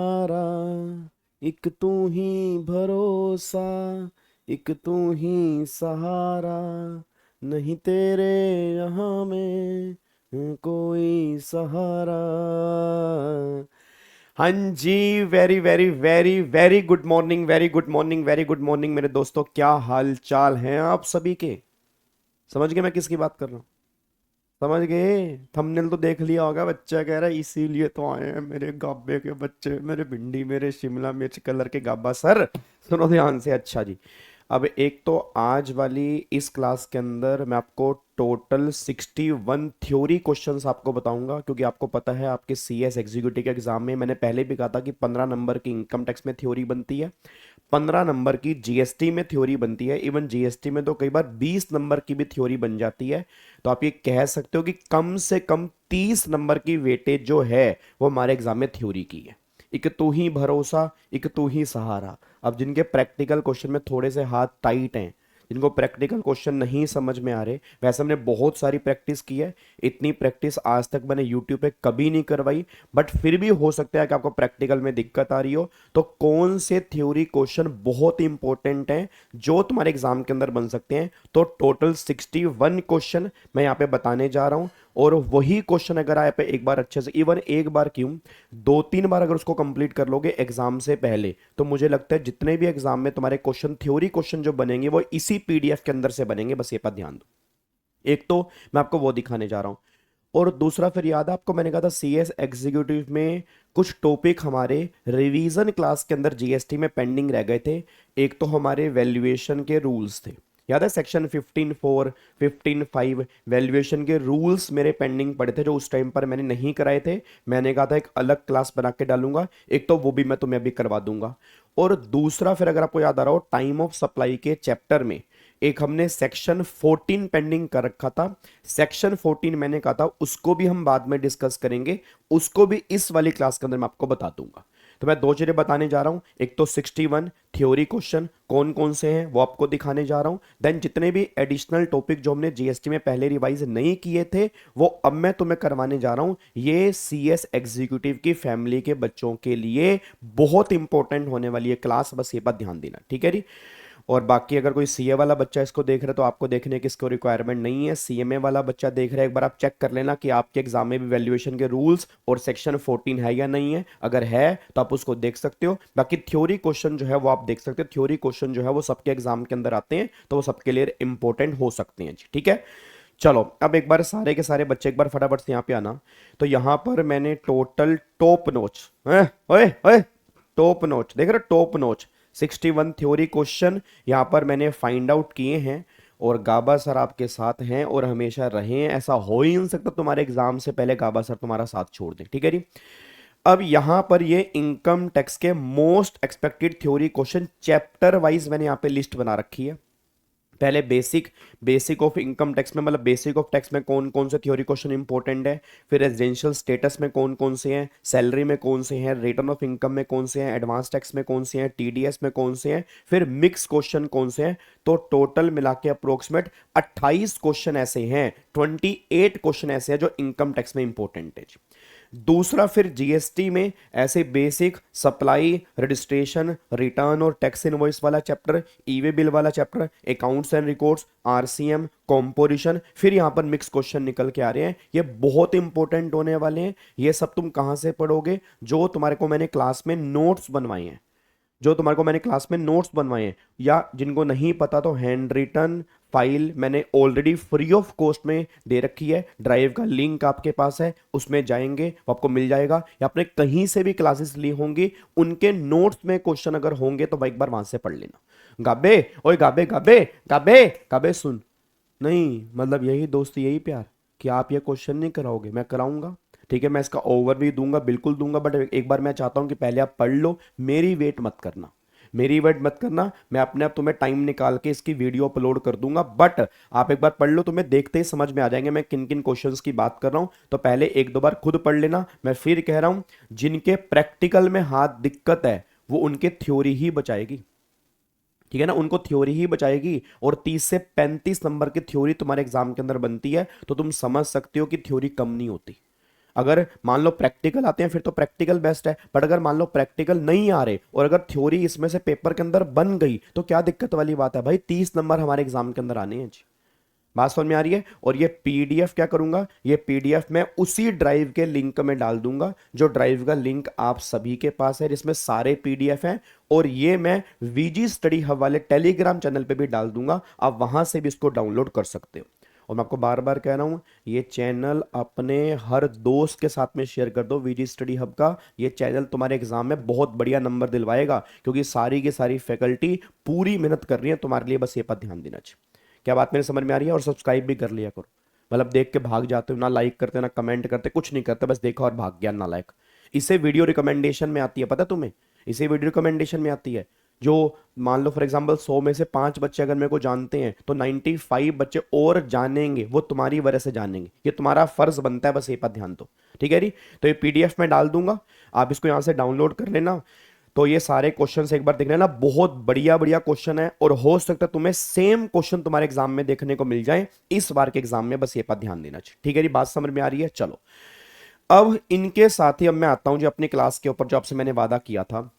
तारा, एक तू ही भरोसा, एक तू ही सहारा, नहीं तेरे यहाँ में कोई सहारा। हाँ जी, very very very very good morning, very good morning, very good morning मेरे दोस्तों। क्या हाल चाल हैं आप सभी के? समझ गए मैं किसकी बात कर रहा हूँ? समझ गए? थंबनेल तो देख लिया होगा। बच्चा कह रहा है इसीलिए तो आए हैं मेरे गाबे के बच्चे, मेरे भिंडी, मेरे शिमला मिर्च कलर के गाबा। सर सुनो ध्यान से। अच्छा जी, अब एक तो आज वाली इस क्लास के अंदर मैं आपको टोटल 61 थ्योरी क्वेश्चंस आपको बताऊंगा, क्योंकि आपको पता है आपके सीएस एग्जीक्यूटिव के एग्जाम में मैंने पहले भी कहा था कि 15 नंबर की इनकम टैक्स में थ्योरी बनती है, 15 नंबर की जीएसटी में थ्योरी बनती है, इवन जीएसटी में तो कई बार 20 नंबर की भी थ्योरी बन जाती है। तो आप ये कह सकते हो कि कम से कम 30 नंबर की वेटेज जो है वो हमारे एग्जाम में थ्योरी की है। एक तू ही भरोसा, एक तू ही सहारा। अब जिनके प्रैक्टिकल क्वेश्चन में थोड़े से हाथ टाइट हैं, जिनको प्रैक्टिकल क्वेश्चन नहीं समझ में आ रहे, वैसे हमने बहुत सारी प्रैक्टिस की है। इतनी प्रैक्टिस आज तक मैंने यूट्यूब पे कभी नहीं करवाई, बट फिर भी हो सकता है कि आपको प्रैक्टिकल में दिक्कत आ रही हो। तो कौन से थ्योरी क्वेश्चन बहुत इंपॉर्टेंट हैं जो तुम्हारे एग्जाम के अंदर बन सकते हैं, तो टोटल 61 क्वेश्चन मैं यहाँ पे बताने जा रहा हूं। और वही क्वेश्चन अगर आप एक बार अच्छे से, इवन एक बार क्यों, 2-3 बार अगर उसको कंप्लीट कर लोगे एग्जाम से पहले, तो मुझे लगता है जितने भी एग्जाम में तुम्हारे क्वेश्चन, थ्योरी क्वेश्चन जो बनेंगे वो इसी पीडीएफ के अंदर से बनेंगे। बस ये पर ध्यान दो। एक तो मैं आपको वो दिखाने जा रहा हूं, और दूसरा फिर याद है आपको मैंने कहा था सीएस एग्जीक्यूटिव में कुछ टॉपिक हमारे रिवीजन क्लास के अंदर जीएसटी में पेंडिंग रह गए थे। एक तो हमारे वैल्यूएशन के रूल्स थे, याद है सेक्शन 15(4), 15(5) वैल्यूएशन के रूल्स मेरे पेंडिंग पड़े थे जो उस टाइम पर मैंने नहीं कराए थे। मैंने कहा था एक अलग क्लास बना के डालूंगा, एक तो वो भी मैं तुम्हें अभी करवा दूंगा। और दूसरा फिर अगर आपको याद आ रहा हो, टाइम ऑफ सप्लाई के चैप्टर में एक हमने सेक्शन 14 पेंडिंग कर रखा था। सेक्शन 14 मैंने कहा था उसको भी हम बाद में डिस्कस करेंगे, उसको भी इस वाली क्लास के अंदर मैं आपको बता दूंगा। तो मैं दो चीजें बताने जा रहा हूं, एक तो 61 थ्योरी क्वेश्चन कौन कौन से हैं वो आपको दिखाने जा रहा हूं, देन जितने भी एडिशनल टॉपिक जो हमने जीएसटी में पहले रिवाइज नहीं किए थे वो अब मैं तुम्हें करवाने जा रहा हूं। ये सीएस एग्जीक्यूटिव की फैमिली के बच्चों के लिए बहुत इंपॉर्टेंट होने वाली है क्लास, बस ये बात ध्यान देना, ठीक है जी। और बाकी अगर कोई सीए वाला बच्चा इसको देख रहा है तो आपको देखने की इसको रिक्वायरमेंट नहीं है। सीएमए वाला बच्चा देख रहा है, एक बार आप चेक कर लेना कि आपके एग्जाम में भी वैल्यूएशन के रूल्स और सेक्शन 14 है या नहीं है। अगर है तो आप उसको देख सकते हो। बाकी थ्योरी क्वेश्चन जो है वो आप देख सकते हो। थ्योरी क्वेश्चन जो है वो सबके एग्जाम के अंदर आते हैं, तो वो सबके लिए इंपॉर्टेंट हो सकते हैं जी, ठीक है। चलो अब एक बार सारे के सारे बच्चे एक बार फटाफट से यहाँ पे आना। तो यहाँ पर मैंने टोटल टॉप नोच, ओए ओए, टॉप नोच देख रहे हो, टॉप नोच 61 थ्योरी क्वेश्चन यहाँ पर मैंने फाइंड आउट किए हैं। और गाबा सर आपके साथ हैं और हमेशा रहे हैं, ऐसा हो ही नहीं सकता तुम्हारे एग्जाम से पहले गाबा सर तुम्हारा साथ छोड़ दें, ठीक है जी। अब यहां पर ये इनकम टैक्स के most expected theory question chapter wise मैंने यहां पे लिस्ट बना रखी है। पहले basic, basic of income tax में, मतलब बेसिक ऑफ टैक्स में कौन कौन से थ्योरी क्वेश्चन इंपॉर्टेंट है, फिर रेजिडेंशियल स्टेटस में कौन कौन से हैं, सैलरी में कौन से हैं, रिटर्न ऑफ इनकम में कौन से हैं, एडवांस टैक्स में कौन से हैं, टीडीएस में कौन से हैं, फिर मिक्स क्वेश्चन कौन से हैं। तो टोटल मिला के अप्रोक्सीमेट 28 क्वेश्चन ऐसे हैं, 28 क्वेश्चन ऐसे हैं जो इनकम टैक्स में इंपॉर्टेंट है। दूसरा फिर जीएसटी में ऐसे बेसिक सप्लाई, रजिस्ट्रेशन, रिटर्न और टैक्स इनवॉइस वाला चैप्टर, ईवे बिल वाला chapter, accounts and records, RCM, composition, फिर यहां पर मिक्स क्वेश्चन निकल के आ रहे हैं। ये बहुत इंपॉर्टेंट होने वाले हैं। ये सब तुम कहां से पढ़ोगे? जो तुम्हारे को मैंने क्लास में नोट्स बनवाए हैं, जो तुम्हारे को मैंने क्लास में नोट्स बनवाए हैं, या जिनको नहीं पता तो हैंड रिटन फाइल मैंने ऑलरेडी फ्री ऑफ कॉस्ट में दे रखी है। ड्राइव का लिंक आपके पास है, उसमें जाएंगे वो आपको मिल जाएगा, या आपने कहीं से भी क्लासेस ली होंगी उनके नोट्स में क्वेश्चन अगर होंगे तो भाई एक बार वहां से पढ़ लेना। गाबे, ओए गाबे गाबे गाबे गाबे सुन। नहीं मतलब यही दोस्ती, यही प्यार कि आप ये क्वेश्चन नहीं कराओगे, मैं कराऊंगा, ठीक है। मैं इसका ओवरव्यू दूंगा, बिल्कुल दूंगा, बट एक बार मैं चाहता हूं कि पहले आप पढ़ लो, मेरी वेट मत करना, मेरी वेट मत करना। मैं अपने आप तुम्हें टाइम निकाल के इसकी वीडियो अपलोड कर दूंगा, बट आप एक बार पढ़ लो, तुम्हें देखते ही समझ में आ जाएंगे मैं किन किन क्वेश्चंस की बात कर रहा हूं। तो पहले एक दो बार खुद पढ़ लेना। मैं फिर कह रहा हूं, जिनके प्रैक्टिकल में हाथ दिक्कत है वो उनके थ्योरी ही बचाएगी, ठीक है ना, उनको थ्योरी ही बचाएगी। और 30 से 35 नंबर की थ्योरी तुम्हारे एग्जाम के अंदर बनती है, तो तुम समझ सकते हो कि थ्योरी कम नहीं होती। अगर मान लो प्रैक्टिकल आते हैं फिर तो प्रैक्टिकल बेस्ट है, बट अगर मान लो प्रैक्टिकल नहीं आ रहे और अगर थ्योरी इसमें से पेपर के अंदर बन गई तो क्या दिक्कत वाली बात है भाई, 30 नंबर हमारे एग्जाम के अंदर आने हैं जी। बात समझ में आ रही है। और ये पीडीएफ क्या करूंगा, ये पीडीएफ मैं उसी ड्राइव के लिंक में डाल दूंगा जो ड्राइव का लिंक आप सभी के पास है, जिसमें सारे पीडीएफ हैं। और ये मैं वीजी स्टडी हब वाले टेलीग्राम चैनल पे भी डाल दूंगा, आप वहां से भी इसको डाउनलोड कर सकते हो। और मैं आपको बार बार कह रहा हूं, ये चैनल अपने हर दोस्त के साथ में शेयर कर दो वीजी स्टडी हब का। ये चैनल तुम्हारे एग्जाम में बहुत बढ़िया नंबर दिलवाएगा, क्योंकि सारी की सारी फैकल्टी पूरी मेहनत कर रही है तुम्हारे लिए, बस ये पर ध्यान देना चाहिए। क्या बात मेरे समझ में आ रही है। और सब्सक्राइब भी कर लिया करो, मतलब देख के भाग जाते हो, ना लाइक करते ना कमेंट करते, कुछ नहीं करते, बस देखा और भाग गया ना लाइक। इसे वीडियो रिकमेंडेशन में आती है, पता तुम्हें, इसे वीडियो रिकमेंडेशन में आती है। जो मान लो फॉर एग्जांपल 100 में से 5 बच्चे अगर मेरे को जानते हैं तो 95 बच्चे और जानेंगे, वो तुम्हारी वजह से जानेंगे, ये तुम्हारा फर्ज बनता है, बस ये पर ध्यान दो। ठीक है जी। तो ये पीडीएफ में डाल दूंगा, आप इसको यहां से डाउनलोड कर लेना। तो ये सारे क्वेश्चन एक बार देख लेना, बहुत बढ़िया बढ़िया क्वेश्चन है, और हो सकता है तुम्हें सेम क्वेश्चन तुम्हारे एग्जाम में देखने को मिल जाए इस बार के एग्जाम में, बस ये पर ध्यान देना चाहिए। ठीक है जी, बात समझ में आ रही है। चलो अब इनके साथ ही अब मैं आता हूं जो अपनी क्लास के ऊपर जो आपसे मैंने वादा किया था।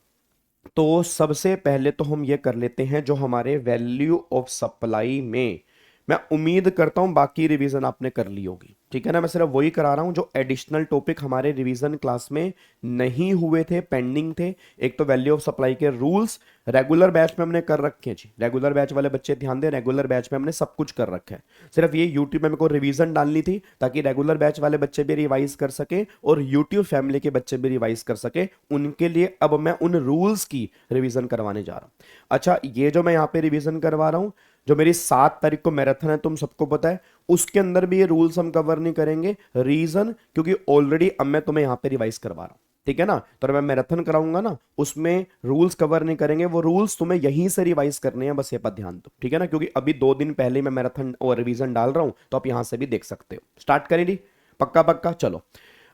तो सबसे पहले तो हम ये कर लेते हैं जो हमारे वैल्यू ऑफ सप्लाई में, मैं उम्मीद करता हूं बाकी रिवीजन आपने कर ली होगी, ठीक है ना। मैं सिर्फ वही करा रहा हूं जो एडिशनल टॉपिक हमारे रिवीजन क्लास में नहीं हुए थे, पेंडिंग थे। एक तो वैल्यू ऑफ सप्लाई के रूल्स रेगुलर बैच में हमने कर रखे हैं जी, रेगुलर बैच वाले बच्चे ध्यान दें, रेगुलर बैच में हमने सब कुछ कर रखा है। सिर्फ ये यूट्यूब में मेरे को रिवीजन डालनी थी ताकि रेगुलर बैच वाले बच्चे भी रिवाइज कर सके और यूट्यूब फैमिली के बच्चे भी रिवाइज कर सके, उनके लिए अब मैं उन रूल्स की रिवीजन करवाने जा रहा हूं। अच्छा, ये जो मैं यहाँ पे रिवीजन करवा रहा हूं, जो मेरी 7 तारीख को मैराथन है तुम सबको पता है, उसके अंदर भी ये रूल्स हम कवर नहीं करेंगे। रीजन क्योंकि ऑलरेडी अब मैं तुम्हें यहां पे रिवाइज करवा रहा हूं, ठीक है ना। तो मैं मैराथन कराऊंगा ना, उसमें रूल्स कवर नहीं करेंगे, वो रूल्स तुम्हें यहीं से रिवाइज करने हैं, बस ये पर ध्यान दो, ठीक है ना। क्योंकि अभी 2 दिन पहले मैं मैराथन और रिवीजन डाल रहा हूं, तो आप यहां से भी देख सकते हो। स्टार्ट करें, पक्का पक्का। चलो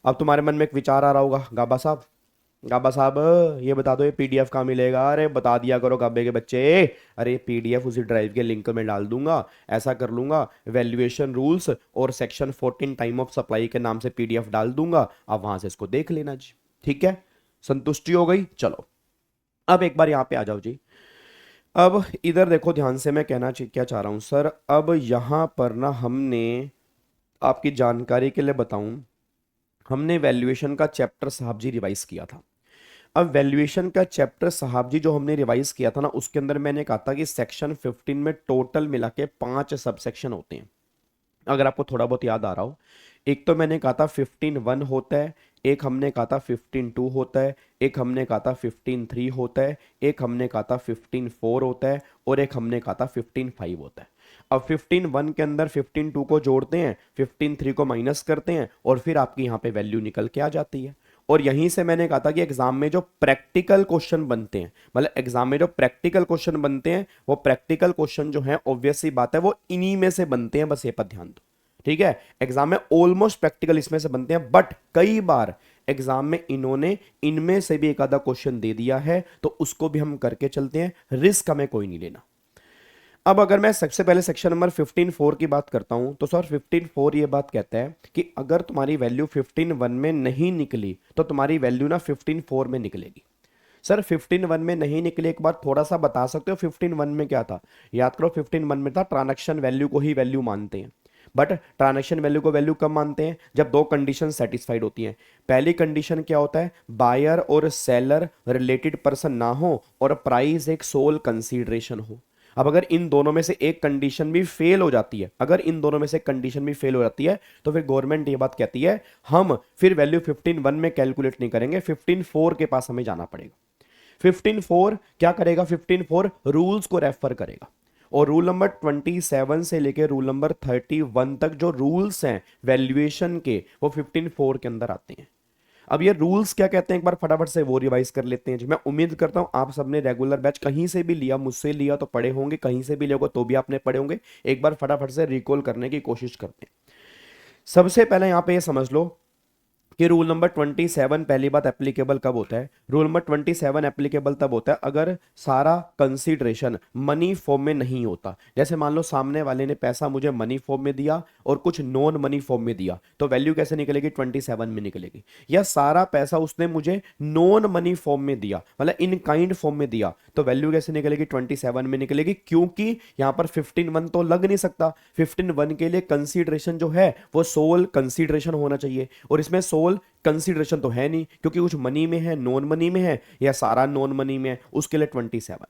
अब तुम्हारे मन में एक विचार आ रहा होगा, गाबा साहब, गाबा साहब ये बता दो ये पीडीएफ कहाँ मिलेगा। अरे बता दिया करो गाबे के बच्चे, अरे पीडीएफ उसी ड्राइव के लिंक में डाल दूंगा। ऐसा कर लूंगा, वैल्यूएशन रूल्स और सेक्शन 14 टाइम ऑफ सप्लाई के नाम से पीडीएफ डाल दूंगा, आप वहां से इसको देख लेना जी। ठीक है, संतुष्टि हो गई। चलो अब एक बार यहां पे आ जाओ जी। अब इधर देखो ध्यान से, मैं कहना क्या चाह रहा हूं सर, अब यहां पर ना हमने आपकी जानकारी के लिए बताऊं, हमने वैल्यूएशन का चैप्टर साहब जी रिवाइज किया था। अब वैल्यूएशन का चैप्टर साहब जी जो हमने रिवाइज किया था ना, उसके अंदर मैंने कहा था कि सेक्शन 15 में टोटल मिला के 5 सब सेक्शन होते हैं, अगर आपको थोड़ा बहुत याद आ रहा हो। एक तो मैंने कहा था 15(1) होता है, एक हमने कहा था 15(2) होता है, एक हमने कहा था 15(3) होता है, एक हमने कहा था 15(4) होता है, और एक हमने कहा था 15(5) होता है। अब 15(1) के अंदर 15(2) को जोड़ते हैं, 15(3) को माइनस करते हैं, और फिर आपकी यहां पे वैल्यू निकल के आ जाती है। और यहीं से मैंने कहा था कि एग्जाम में जो प्रैक्टिकल क्वेश्चन बनते हैं, मतलब एग्जाम में जो प्रैक्टिकल क्वेश्चन बनते हैं, वो प्रैक्टिकल क्वेश्चन जो है ऑब्वियस सी बात है वो इन्हीं में से बनते हैं, बस ये पर ध्यान दो। ठीक है, एग्जाम में ऑलमोस्ट प्रैक्टिकल इसमें से बनते हैं, बट कई बार एग्जाम में इन्होंने इनमें से भी एक आधा क्वेश्चन दे दिया है, तो उसको भी हम करके चलते हैं, रिस्क हमें कोई नहीं लेना। अब अगर मैं सबसे पहले सेक्शन नंबर 15(4) की बात करता हूं, तो सर 15(4) ये बात कहता है कि अगर तुम्हारी वैल्यू 15(1) में नहीं निकली तो तुम्हारी वैल्यू ना 15(4) में निकलेगी। सर 15(1) में नहीं निकली, एक बार थोड़ा सा बता सकते हो 15(1) में क्या था। याद करो 15(1) में था ट्रांजैक्शन वैल्यू को ही वैल्यू मानते हैं, बट ट्रांजैक्शन वैल्यू को वैल्यू कब मानते हैं, जब 2 कंडीशन सेटिस्फाइड होती हैं। पहली कंडीशन क्या होता है, बायर और सेलर रिलेटेड पर्सन ना हो और प्राइस एक सोल कंसीडरेशन हो। अब अगर इन दोनों में से एक कंडीशन भी फेल हो जाती है, अगर इन दोनों में से कंडीशन भी फेल हो जाती है, तो फिर गवर्नमेंट ये बात कहती है हम फिर वैल्यू 15(1) में कैलकुलेट नहीं करेंगे, 15(4) के पास हमें जाना पड़ेगा। 15(4) क्या करेगा, 15(4) रूल्स को रेफर करेगा, और रूल नंबर 27 से लेकर रूल नंबर 31 तक जो रूल्स हैं वैल्यूएशन के, वो 15(4) के अंदर आते हैं। अब ये रूल्स क्या कहते हैं, एक बार फटाफट से वो रिवाइज कर लेते हैं जी। मैं उम्मीद करता हूं आप सबने रेगुलर बैच कहीं से भी लिया, मुझसे लिया तो पढ़े होंगे, कहीं से भी लिया तो भी आपने पढ़े होंगे। एक बार फटाफट से रिकॉल करने की कोशिश करते हैं। सबसे पहले यहां पे ये समझ लो कि रूल नंबर 27 पहली बात एप्लीकेबल कब होता है? रूल नंबर 27 एप्लीकेबल तब होता है अगर सारा कंसीडरेशन मनी फॉर्म में नहीं होता। जैसे मान लो सामने वाले ने पैसा मुझे मनी फॉर्म में दिया और कुछ नॉन मनी फॉर्म में दिया, तो वैल्यू कैसे निकलेगी? 27 में निकलेगी। या सारा पैसा उसने मुझे नॉन मनी फॉर्म में दिया, मतलब इन काइंड फॉर्म में दिया, तो वैल्यू कैसे निकलेगी? 27 में निकलेगी, क्योंकि यहां पर 15 तो लग नहीं सकता। 15 के लिए कंसीडरेशन जो है वो सोल कंसीडरेशन होना चाहिए, और इसमें सोल कंसीडरेशन तो है नहीं, क्योंकि कुछ मनी में है, नॉन मनी में है, या सारा नॉन मनी में है, उसके लिए 27।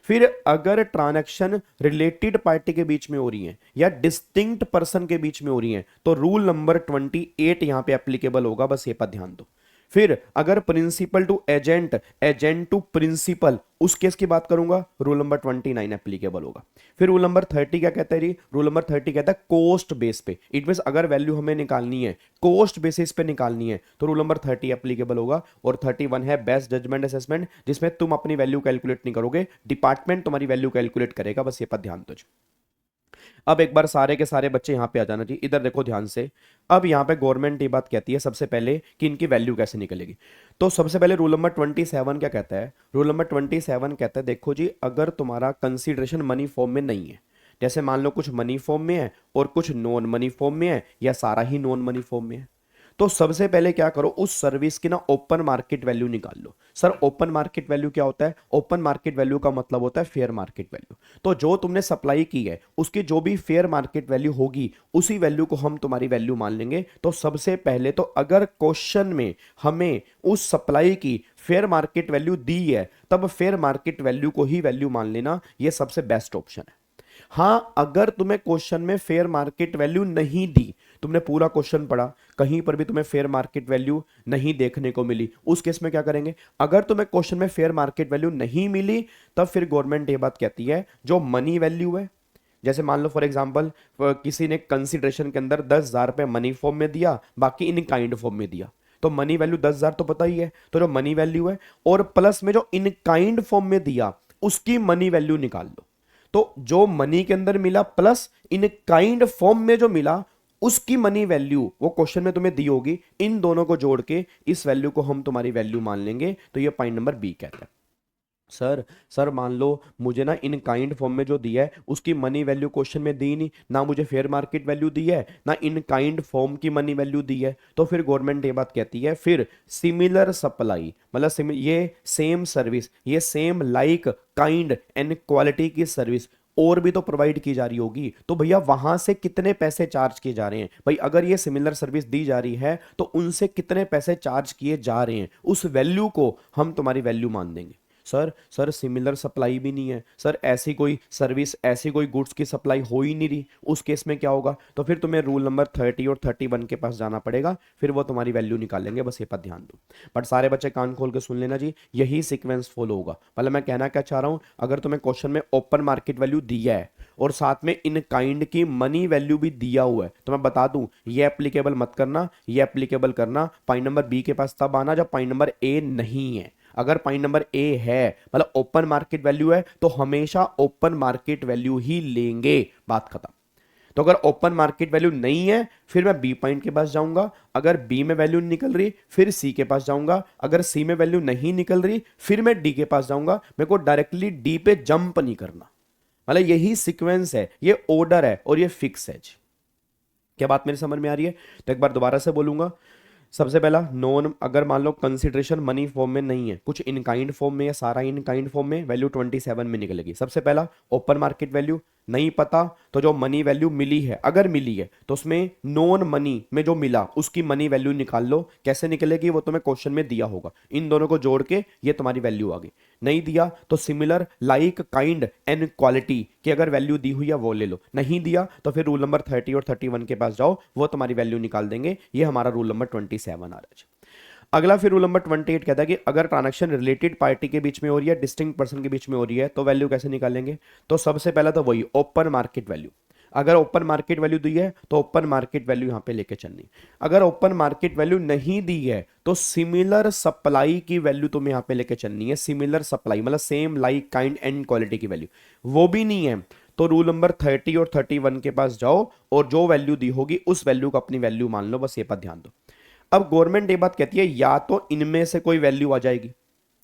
फिर अगर ट्रांजैक्शन रिलेटेड पार्टी के बीच में हो रही है या डिस्टिंक्ट पर्सन के बीच में हो रही है, तो रूल नंबर 28 यहां पे एप्लीकेबल होगा, बस ये पर ध्यान दो। फिर अगर principal to agent, agent to principal, उस केस की बात करूंगा, रूल नंबर 29 एप्लीकेबल होगा। फिर रूल नंबर 30 क्या कहता है जी? रूल नंबर 30 कहता है कोस्ट बेस पे। इट मीन अगर वैल्यू हमें निकालनी है, कोस्ट बेसिस पे निकालनी है, तो रूल नंबर 30 एप्लीकेबल होगा। और 31 है बेस्ट जजमेंट असेसमेंट, जिसमें तुम अपनी वैल्यू कैलकुलेट नहीं करोगे, डिपार्टमेंट तुम्हारी वैल्यू कैलकुलेट करेगा, बस ये पर ध्यान दो। अब एक बार सारे के सारे बच्चे यहां पे आ जाना चाहिए, इधर देखो ध्यान से। अब यहां पे गवर्नमेंट ये बात कहती है सबसे पहले कि इनकी वैल्यू कैसे निकलेगी। तो सबसे पहले रूल नंबर 27 क्या कहता है? रूल नंबर 27 कहता है, देखो जी, अगर तुम्हारा कंसीडरेशन मनी फॉर्म में नहीं है, जैसे मान लो कुछ मनी फॉर्म में है और कुछ नॉन मनी फॉर्म में है, या सारा ही नॉन मनी फॉर्म में है, तो सबसे पहले क्या करो, उस सर्विस की ना ओपन मार्केट वैल्यू निकाल लो। सर ओपन मार्केट वैल्यू क्या होता है? ओपन मार्केट वैल्यू का मतलब होता है फेयर मार्केट वैल्यू। तो जो तुमने सप्लाई की है उसकी जो भी फेयर मार्केट वैल्यू होगी, उसी वैल्यू को हम तुम्हारी वैल्यू मान लेंगे। तो सबसे पहले तो अगर क्वेश्चन में हमें उस सप्लाई की फेयर मार्केट वैल्यू दी है, तब फेयर मार्केट वैल्यू को ही वैल्यू मान लेना, यह सबसे बेस्ट ऑप्शन है। हां, अगर तुम्हें क्वेश्चन में फेयर मार्केट वैल्यू नहीं दी, तुमने पूरा क्वेश्चन पढ़ा, कहीं पर भी तुम्हें फेयर मार्केट वैल्यू नहीं देखने को मिली, उस केस में क्या करेंगे? अगर तुम्हें क्वेश्चन में फेयर मार्केट वैल्यू नहीं मिली, तब फिर गवर्नमेंट ये बात कहती है जो मनी वैल्यू है, जैसे मान लो फॉर एग्जांपल किसी ने कंसीडरेशन के अंदर 10,000 रुपए मनी फॉर्म में दिया, बाकी इन काइंड फॉर्म में दिया, तो मनी वैल्यू 10,000 तो पता ही है, तो जो मनी वैल्यू है और प्लस में जो इन काइंड फॉर्म में दिया उसकी मनी वैल्यू निकाल लो। तो जो मनी के अंदर मिला प्लस इन काइंड फॉर्म में जो मिला, उसकी मनी वैल्यू वो क्वेश्चन में तुम्हें दी होगी, इन दोनों को जोड़ के इस वैल्यू को हम तुम्हारी वैल्यू मान लेंगे। तो ये पॉइंट नंबर बी कहता है। सर मान लो मुझे ना इन काइंड फॉर्म में जो दिया है उसकी मनी वैल्यू क्वेश्चन में दी नहीं, ना मुझे फेयर मार्केट वैल्यू दी है, ना इन काइंड फॉर्म की मनी वैल्यू दी है, तो फिर गवर्नमेंट ये बात कहती है फिर सिमिलर सप्लाई, मतलब ये सेम सर्विस, ये same like kind and quality की सर्विस और भी तो प्रोवाइड की जा रही होगी, तो भैया वहां से कितने पैसे चार्ज किए जा रहे हैं? भाई अगर ये सिमिलर सर्विस दी जा रही है तो उनसे कितने पैसे चार्ज किए जा रहे हैं, उस वैल्यू को हम तुम्हारी वैल्यू मान देंगे। सर सिमिलर सप्लाई भी नहीं है, सर ऐसी कोई सर्विस, ऐसी कोई गुड्स की सप्लाई हो ही नहीं रही, उस केस में क्या होगा? तो फिर तुम्हें रूल नंबर 30 और 31 के पास जाना पड़ेगा, फिर वो तुम्हारी वैल्यू निकालेंगे, बस ये पर ध्यान दो। बट सारे बच्चे कान खोल के सुन लेना जी, यही सीक्वेंस फॉलो होगा। मतलब मैं कहना क्या चाह रहा हूं, अगर तुम्हें क्वेश्चन में ओपन मार्केट वैल्यू दिया है और साथ में इन काइंड की मनी वैल्यू भी दिया हुआ है, तो मैं बता दूं ये एप्लीकेबल मत करना, ये एप्लीकेबल करना पॉइंट नंबर बी के पास तब आना जब पॉइंट नंबर ए नहीं है। अगर पॉइंट नंबर ए है, मतलब ओपन मार्केट वैल्यू है, तो हमेशा ओपन मार्केट वैल्यू ही लेंगे, बात खत्म। तो अगर ओपन मार्केट वैल्यू नहीं है, फिर मैं बी पॉइंट के पास जाऊंगा, अगर बी में वैल्यू निकल रही फिर सी के पास जाऊंगा, अगर सी में वैल्यू नहीं निकल रही फिर मैं डी के पास जाऊंगा। मेरे को डायरेक्टली डी पे जंप नहीं करना, मतलब यही सीक्वेंस है, ये ऑर्डर है और ये फिक्स है। क्या बात मेरी समझ में आ रही है? तो एक बार दोबारा से बोलूंगा। सबसे पहला नॉन, अगर मान लो कंसिडरेशन मनी फॉर्म में नहीं है, कुछ इन काइंड फॉर्म में या सारा इन काइंड फॉर्म में, वैल्यू 27 में निकलेगी। सबसे पहला ओपन मार्केट वैल्यू नहीं पता, तो जो मनी वैल्यू मिली है, अगर मिली है तो उसमें नॉन मनी में जो मिला उसकी मनी वैल्यू निकाल लो। कैसे निकलेगी वो तुम्हें क्वेश्चन में दिया होगा, इन दोनों को जोड़ के ये तुम्हारी वैल्यू आ गई। नहीं दिया तो similar like kind and quality की अगर वैल्यू दी हुई है वो ले लो। नहीं दिया तो फिर रूल नंबर 30 और 31 के पास जाओ, वो तुम्हारी वैल्यू निकाल देंगे। ये हमारा रूल नंबर 27 आ रहा है। अगला फिर रूल नंबर 28 कहता है कि अगर ट्रांजैक्शन रिलेटेड पार्टी के बीच में हो रही है, डिस्टिंक्ट पर्सन के बीच में हो रही है, तो वैल्यू कैसे निकालेंगे? तो सबसे पहला तो वही ओपन मार्केट वैल्यू। अगर ओपन मार्केट वैल्यू दी है तो ओपन मार्केट वैल्यू यहां पे लेके चलनी। अगर ओपन मार्केट वैल्यू नहीं दी है तो सिमिलर सप्लाई की वैल्यू तुम्हें यहां पे लेके चलनी है। सिमिलर सप्लाई मतलब same like kind and quality की वैल्यू, वो भी नहीं है तो रूल नंबर 30 और 31 के पास जाओ और जो वैल्यू दी होगी उस वैल्यू को अपनी वैल्यू मान लो, बस ये पर ध्यान दो। अब गवर्नमेंट ये बात कहती है या तो इनमें से कोई वैल्यू आ जाएगी,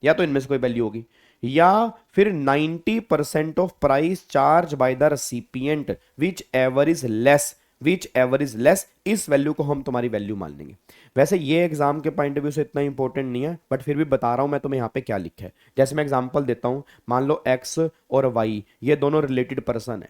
या तो इनमें से कोई वैल्यू होगी, या फिर 90% of price charge by the recipient which ever is less, which ever is less, इस वैल्यू को हम तुम्हारी वैल्यू मान लेंगे। वैसे ये एग्जाम के पॉइंट ऑफ व्यू से इतना इंपॉर्टेंट नहीं है, बट फिर भी बता रहा हूं मैं तुम्हें यहाँ पे क्या लिखा है। जैसे मैं एग्जांपल देता हूं, मान लो एक्स और वाई ये दोनों रिलेटेड पर्सन है।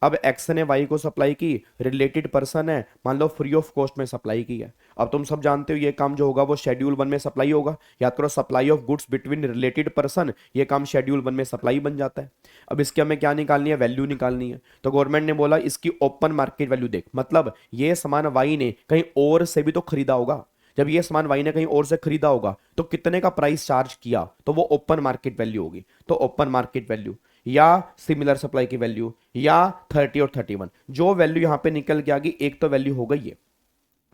अब एक्स ने वाई को सप्लाई की, रिलेटेड पर्सन है, मान लो फ्री ऑफ कॉस्ट में सप्लाई की है। अब तुम सब जानते हो ये काम जो होगा वो शेड्यूल 1 में सप्लाई होगा। याद करो, supply of goods between related person, ये काम शेड्यूल 1 में सप्लाई बन जाता है। अब इसके हमें क्या निकालनी है, वैल्यू निकालनी है। तो गवर्नमेंट ने बोला इसकी ओपन मार्केट वैल्यू देख, मतलब ये सामान वाई ने कहीं और से भी तो खरीदा होगा। जब ये सामान वाई ने कहीं और से खरीदा होगा तो कितने का प्राइस चार्ज किया, तो वो ओपन मार्केट वैल्यू होगी। तो ओपन मार्केट वैल्यू या सिमिलर सप्लाई की वैल्यू या 30 और 31, जो वैल्यू यहां पे निकल के आ गई, एक तो वैल्यू हो गई है।